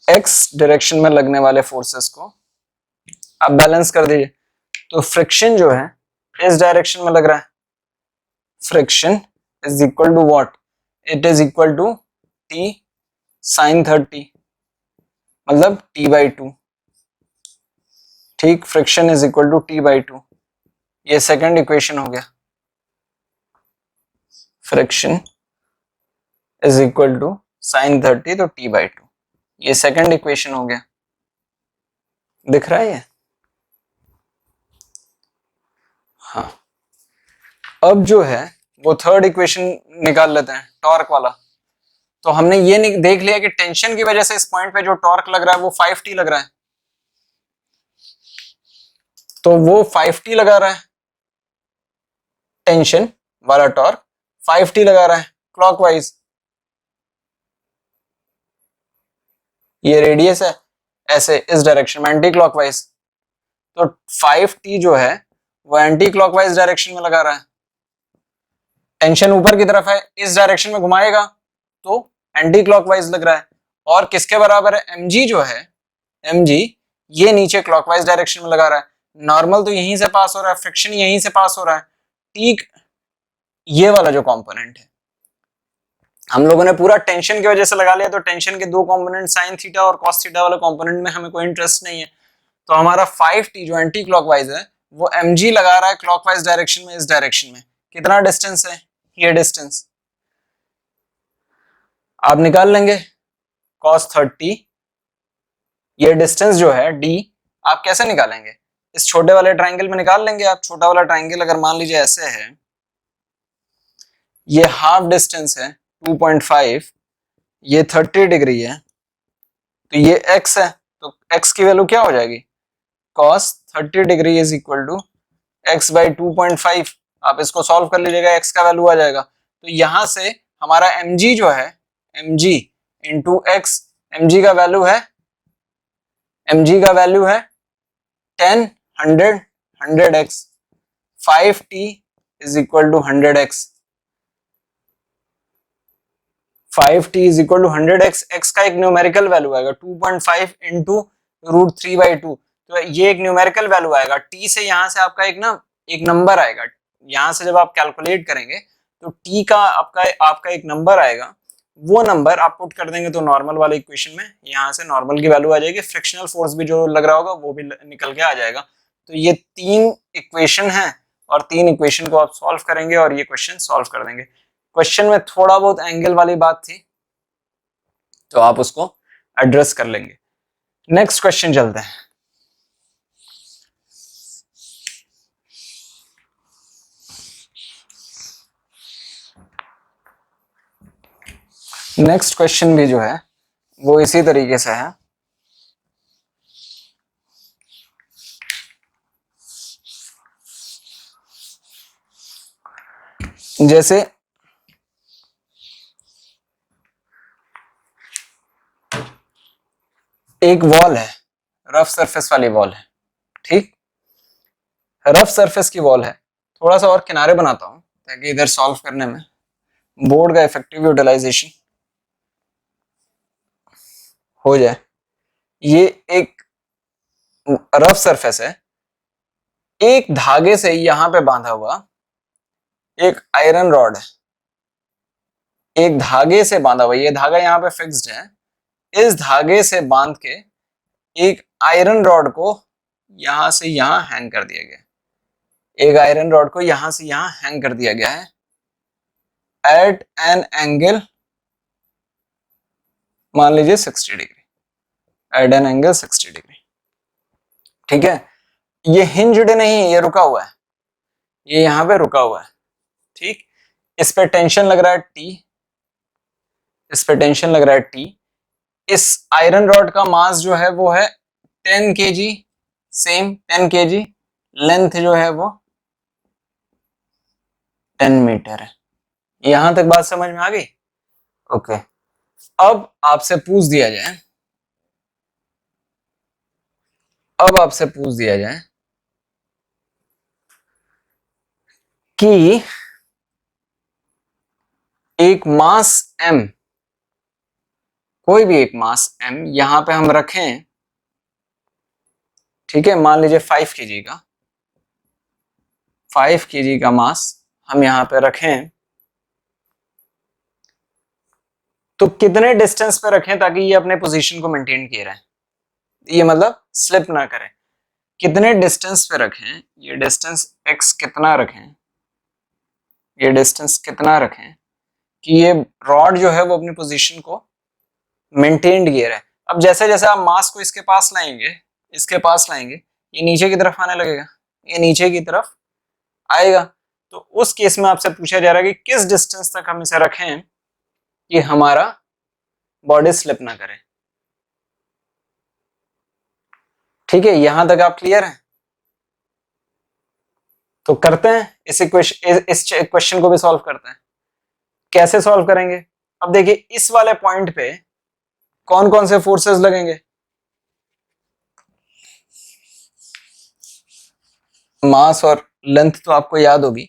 एक्स डायरेक्शन में लगने वाले फोर्सेस को आप बैलेंस कर दीजिए। तो फ्रिक्शन जो है इस डायरेक्शन में लग रहा है, friction is equal to what, it is equal to T sine 30, मतलब t/2। ठीक, friction is equal to t/2, ये सेकंड इक्वेशन हो गया। Friction is equal to sine 30 तो t/2, ये सेकंड इक्वेशन हो गया। दिख रहा है ये? हाँ, अब जो है वो थर्ड इक्वेशन निकाल लेते हैं, टॉर्क वाला। तो हमने ये देख लिया कि टेंशन की वजह से इस पॉइंट पे जो टॉर्क लग रहा है वो 5t लग रहा है, तो वो 5t लगा रहा है, टेंशन वाला टॉर्क 5t लगा रहा है क्लॉकवाइज। ये रेडियस है ऐसे इस डायरेक्शन में एंटी क्लॉकवाइज, तो 5t जो है वो एंटी क्लॉकवाइज डायरेक्शन में लगा रहा है। टेंशन ऊपर की तरफ है, इस डायरेक्शन में घुमाएगा तो एंटी क्लॉकवाइज लग रहा है। और किसके बराबर है, mg जो है, mg ये नीचे क्लॉकवाइज डायरेक्शन में लगा रहा है। नॉर्मल तो यहीं से पास हो रहा है, फ्रिक्शन यहीं से पास हो रहा है। ठीक, ये वाला जो कंपोनेंट है हम लोगों ने पूरा टेंशन की वजह से लगा लिया, तो टेंशन के दो कंपोनेंट साइन थीटा और कॉस थीटा वाले कंपोनेंट में हमें कोई इंटरेस्ट नहीं है। तो हमारा 5t जो एंटी क्लॉकवाइज है वो mg लगा रहा है क्लॉकवाइज डायरेक्शन में, इस डायरेक्शन में। कितना डिस्टेंस है, ये डिस्टेंस आप निकाल लेंगे cos 30, ये डिस्टेंस जो है d आप कैसे निकालेंगे, इस छोटे वाले ट्राइंगल में निकाल लेंगे आप। छोटा वाला ट्राइंगल अगर मान लीजिए ऐसे है, ये हाफ डिस्टेंस है 2.5, ये 30 डिग्री है, तो ये x है, तो x की वैल्यू क्या हो जाएगी, cos 30 degree is equal to x by 2.5। आप इसको सॉल्व कर लीजिएगा, x का वैल्यू आ जाएगा। तो यहां से हमारा mg जो है, mg इंटू x, mg का वैल्यू है, mg का वैल्यू है 10 100 100x, 5t is equal to 100x, 5t is equal to 100x। x का एक न्यूमेरिकल वैल्यू आएगा 2.5 इंटू रूट 3/2, तो ये एक न्यूमेरिकल वैल्यू आएगा। t से यहाँ से आपका एक नंबर आएगा, यहाँ से जब आप कैलकुलेट करेंगे तो t का आपका एक नंबर आएगा, वो नंबर आप पुट कर देंगे तो नॉर्मल वाले इक्वेशन में यहाँ से नॉर्मल की वैल्यू आ जाएगी, फ्रिक्शनल फोर्स भी जो लग रहा होगा वो भी निकल के आ जाएगा। तो ये 3 इक्वेशन है और 3 इक्वेशन को आप सॉल्व करेंगे और ये क्वेश्चन सॉल्व कर देंगे। क्वेश्चन में थोड़ा बहुत एंगल वाली बात थी तो आप उसको एड्रेस कर लेंगे। नेक्स्ट क्वेश्चन चलते हैं। नेक्स्ट क्वेश्चन भी जो है वो इसी तरीके से है। जैसे एक वॉल है, रफ सरफेस वाली वॉल है, ठीक, रफ सरफेस की वॉल है। थोड़ा सा और किनारे बनाता हूं ताकि इधर सॉल्व करने में बोर्ड का इफेक्टिव यूटिलाइजेशन हो जाए। ये एक रफ सरफेस है, एक धागे से यहां पे बांधा हुआ एक आयरन रॉड है, एक धागे से बांधा हुआ, ये धागा यहाँ पे फिक्स्ड है, इस धागे से बांध के एक आयरन रॉड को यहां से यहां हैंग कर दिया गया, एक आयरन रॉड को यहां से यहां हैंग कर दिया गया है एट एन एंगल, मान लीजिए 60 degree, at an angle 60 degree. ठीक है, ये हिंज्ड नहीं है, ये रुका हुआ है, ये यहां पे रुका हुआ है। ठीक, इस पे टेंशन लग रहा है टी, इस पे टेंशन लग रहा है टी। इस आयरन रॉड का मास जो है वो है 10 kg, सेम 10 kg, लेंथ जो है वो 10 मीटर है। यहां तक बात समझ में आ गई? ओके, अब आपसे पूछ दिया जाए, अब आपसे पूछ दिया जाए कि एक मास m कोई भी एक मास m यहां पे हम रखें, ठीक है, मान लीजिए 5 kg का 5 kg का मास हम यहां पे रखें, तो कितने डिस्टेंस पे रखें ताकि ये अपने पोजीशन को मेंटेन किए रहे, ये मतलब स्लिप ना करे। कितने डिस्टेंस पे रखें, ये डिस्टेंस x कितना रखें, ये डिस्टेंस कितना रखें कि ये रॉड जो है वो अपनी पोजीशन को मेंटेन्ड किए रहे। अब जैसे जैसे आप मास को इसके पास लाएंगे, इसके पास लाएंगे, ये नीचे की तरफ आने लगेगा, ये नीचे की तरफ आएगा। तो उस केस में आपसे पूछा जा रहा है कि किस डिस्टेंस तक हम इसे रखें कि हमारा बॉडी स्लिप ना करे। ठीक है, यहां तक आप क्लियर हैं? तो करते हैं इस क्वेश्चन को भी सॉल्व करते हैं। कैसे सॉल्व करेंगे? अब देखिए इस वाले पॉइंट पे कौन कौन से फोर्सेस लगेंगे, मास और लेंथ तो आपको याद होगी।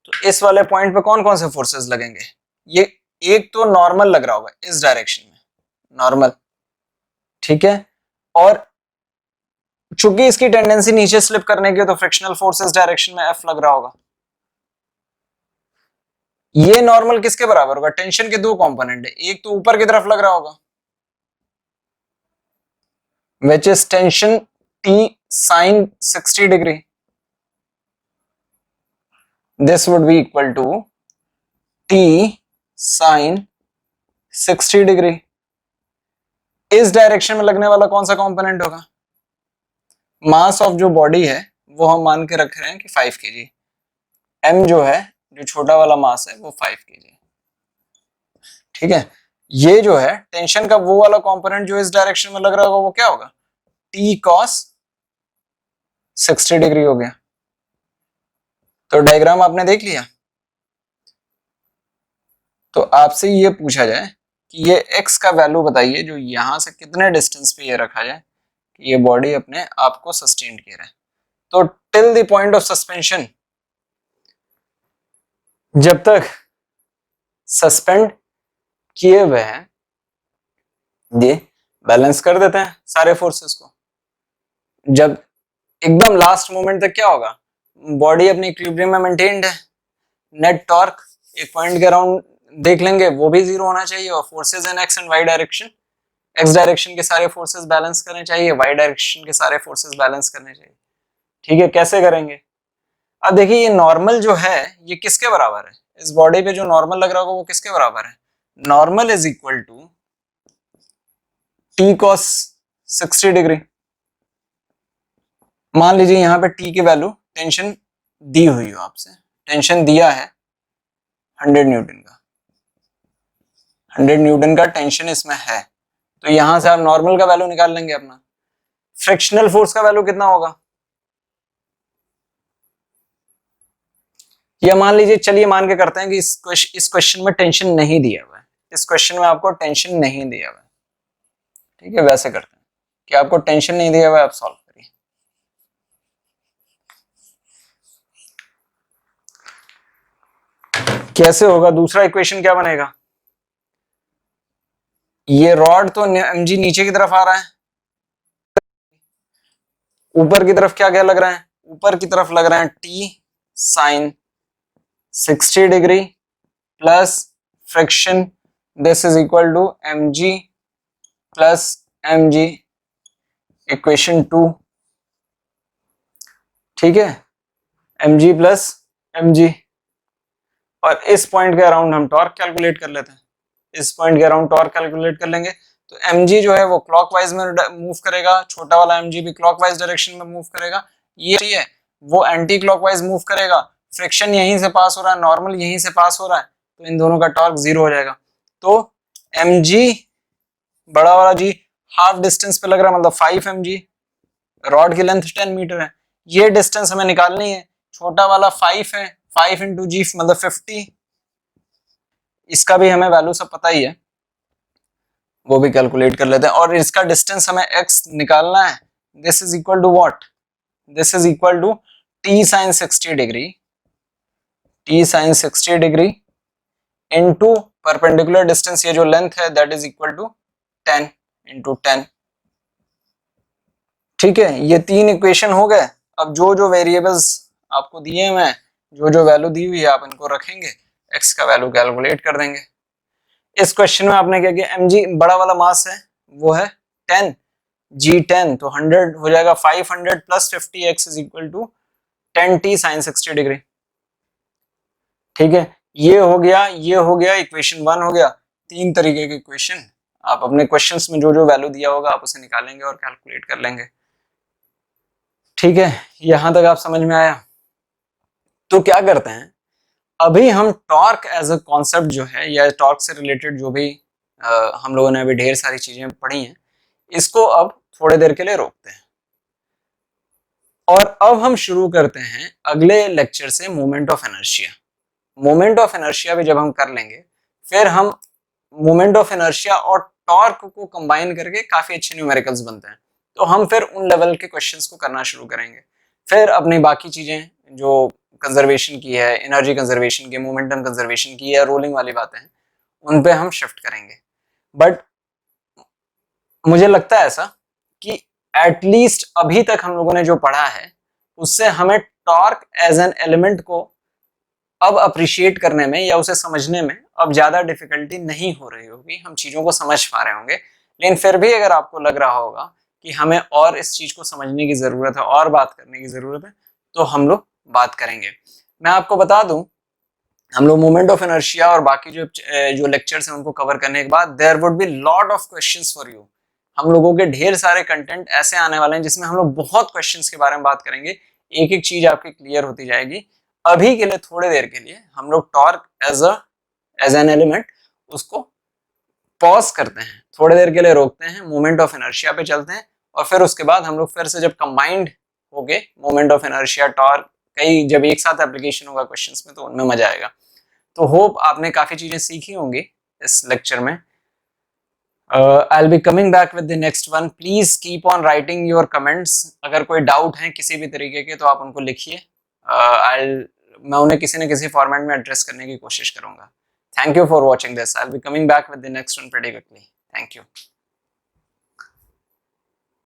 तो इस वाले पॉइंट पे कौन कौन से फोर्सेस लगेंगे? ये एक तो नॉर्मल लग रहा होगा इस डायरेक्शन में, नॉर्मल, ठीक है, और चूंकि इसकी टेंडेंसी नीचे स्लिप करने की है तो फ्रिक्शनल फोर्स इस डायरेक्शन में F लग रहा होगा। ये नॉर्मल किसके बराबर होगा? टेंशन के दो कंपोनेंट है, एक तो ऊपर की तरफ लग रहा होगा which is tension T sin 60 degree, this would be equal to T sin 60 degree। इस डायरेक्शन में लगने वाला कौन सा कंपोनेंट होगा? मास ऑफ जो बॉडी है वो हम मान के रख रहे हैं कि 5 kg, m जो है, जो छोटा वाला मास है वो 5 kg, ठीक है। ये जो है टेंशन का वो वाला कंपोनेंट जो इस डायरेक्शन में लग रहा होगा वो क्या होगा? T cos 60 डिग्री हो गया। तो डायग्राम आपने देख लिया। तो आपसे ये पूछा जाए कि ये x का वैल्यू बताइए जो यहां से कितने डिस्टेंस पे ये रखा जाए कि ये बॉडी अपने आप को सस्टेन किए रहे। तो till the point of suspension, जब तक सस्पेंड किए हुए हैं, ये बैलेंस कर देते हैं सारे फोर्सेस को। जब एकदम लास्ट मोमेंट तक क्या होगा? बॉडी अपनी इक्विलिब्रियम में मेंटेन्ड है, नेट टॉर्क एक पॉइंट के अराउंड देख लेंगे वो भी जीरो होना चाहिए, और forces in x and y direction, x direction के सारे फोर्सेस बैलेंस करने चाहिए, वाई डायरेक्शन के सारे फोर्सेस बैलेंस करने चाहिए। ठीक है, कैसे करेंगे? अब देखिए ये नॉर्मल जो है ये किसके बराबर है? इस बॉडी पे जो नॉर्मल लग रहा होगा वो किसके बराबर है? Normal is equal to T cos 60 degree. मान लीजिए यहाँ पे टी की वैल्यू टेंशन दी हुई हो, आपसे टेंशन दिया है 100 न्यूटन का, 100 न्यूटन का टेंशन इसमें है। तो यहां से आप नॉर्मल का वैल्यू निकाल लेंगे अपना। फ्रिक्शनल फोर्स का वैल्यू कितना होगा? या मान लीजिए, चलिए मान के करते हैं कि इस क्वेश्चन में टेंशन नहीं दिया हुआ है, इस क्वेश्चन में आपको टेंशन नहीं दिया हुआ है, ठीक है। वैसे करते हैं कि आपको टेंशन नहीं दिया हुआ है, आप सॉल्व करिए। कैसे होगा? दूसरा इक्वेशन क्या बनेगा? ये रॉड तो mg नीचे की तरफ आ रहा है, ऊपर की तरफ क्या क्या लग रहा है? ऊपर की तरफ लग रहा है t sin 60 degree plus friction, this is equal to mg plus mg, equation 2, ठीक है, mg प्लस mg। और इस पॉइंट के अराउंड हम टॉर्क कैलकुलेट कर लेते हैं, इस पॉइंट के अराउंड टॉर्क कैलकुलेट कर लेंगे। तो mg जो है वो क्लॉकवाइज में मूव करेगा, छोटा वाला mg भी क्लॉकवाइज डायरेक्शन में मूव करेगा, ये है वो एंटी क्लॉकवाइज मूव करेगा। फ्रिक्शन यहीं से पास हो रहा है, नॉर्मल यहीं से पास हो रहा है, तो इन दोनों का टॉर्क जीरो हो जाएगा। तो mg बड़ा वाला g हाफ डिस्टेंस पे लग रहा है, मतलब 5 mg, रॉड की लेंथ 10 मीटर है, ये डिस्टेंस हमें निकालनी है। छोटा वाला 5 है, 5 इंटू जी मतलब 50, इसका भी हमें वैल्यू सब पता ही है, वो भी कैलकुलेट कर लेते हैं। और इसका डिस्टेंस हमें x निकालना है, this is equal to what? This is equal to t sin 60 degree, t sin 60 degree into perpendicular distance, ये जो लेंथ है that is equal to 10 into 10। ठीक है, ये 3 इक्वेशन हो गए। अब जो जो वेरिएबल्स आपको दिए हुए हैं, जो जो वैल्यू दी हुई है, आप इनको रखेंगे, एक्स का वैल्यू कैलकुलेट कर देंगे। इस क्वेश्चन में आपने क्या किया, mg बड़ा वाला मास है वो है 10, g10, तो 100 हो जाएगा 500 plus 50x is equal to 10t sin 60 degree. ठीक है, ये हो गया इक्वेशन 1 हो गया। 3 तरीके के क्वेश्चन, आप अपने क्वेश्चंस में जो जो वैल्यू दिया होगा आप उसे निकालेंगे और कैलकुलेट कर लेंगे। ठीक है, यहां तक आप समझ में आया? तो क्या करते हैं, अभी हम टॉर्क एज अ कॉन्सेप्ट जो है, या टॉर्क से रिलेटेड जो भी हम लोगों ने अभी ढेर सारी चीजें पढ़ी हैं, इसको अब थोड़ी देर के लिए रोकते हैं और अब हम शुरू करते हैं अगले लेक्चर से moment of inertia. Moment of inertia भी जब हम कर लेंगे, फिर हम मोमेंट ऑफ इनर्शिया और टॉर्क को कंबाइन करके काफी अच्छे न्यूमेरिकल्स बनते हैं, तो हम फिर उन लेवल के क्वेश्चंस को करना शुरू करेंगे। फिर अपनी बाकी चीजें जो कंजर्वेशन की है, एनर्जी कंजर्वेशन की, मोमेंटम कंजर्वेशन की, या रोलिंग वाली बातें हैं, उन पे हम शिफ्ट करेंगे। बट मुझे लगता है ऐसा कि एटलीस्ट अभी तक हम लोगों ने जो पढ़ा है उससे हमें टॉर्क एज एन एलिमेंट को अब अप्रिशिएट करने में या उसे समझने में अब ज्यादा डिफिकल्टी नहीं हो रही होगी, हम चीजों को समझ पा रहे होंगे। लेकिन फिर भी अगर आपको लग रहा होगा कि हमें और इस चीज को समझने की जरूरत है और बात करने की जरूरत है, तो हम लोग बात करेंगे। मैं आपको बता दूं, हम लोग मोमेंट ऑफ इनर्शिया और बाकी जो लेक्चर्स हैं उनको कवर करने के बाद there would be lot of questions for you. हम लोगों के ढेर सारे कंटेंट ऐसे आने वाले हैं जिसमें हम लोग बहुत क्वेश्चंस के बारे में बात करेंगे, एक एक चीज आपकी क्लियर होती जाएगी। अभी के लिए थोड़ी देर के लिए हम लोग टॉर्क एज एन एलिमेंट उसको पॉज करते हैं, थोड़ी देर के लिए रोकते हैं, मोमेंट ऑफ इनर्शिया पे चलते हैं, और फिर उसके बाद हम लोग फिर से जब कंबाइंड हो गए मोमेंट ऑफ इनर्शिया टॉर्क, कई जब एक साथ एप्लीकेशन होगा क्वेश्चंस में, तो उनमें मजा आएगा। तो होप आपने काफी चीजें सीखी होंगी इस लेक्चर में। I'll be coming back with the next one. Please keep on writing your comments. अगर कोई डाउट है किसी भी तरीके के तो आप उनको लिखिए। मैं उन्हें किसी न किसी फॉर्मेट में एड्रेस करने की कोशिश करूंगा। Thank you for watching this. I'll be coming back with the next one pretty quickly. Thank you.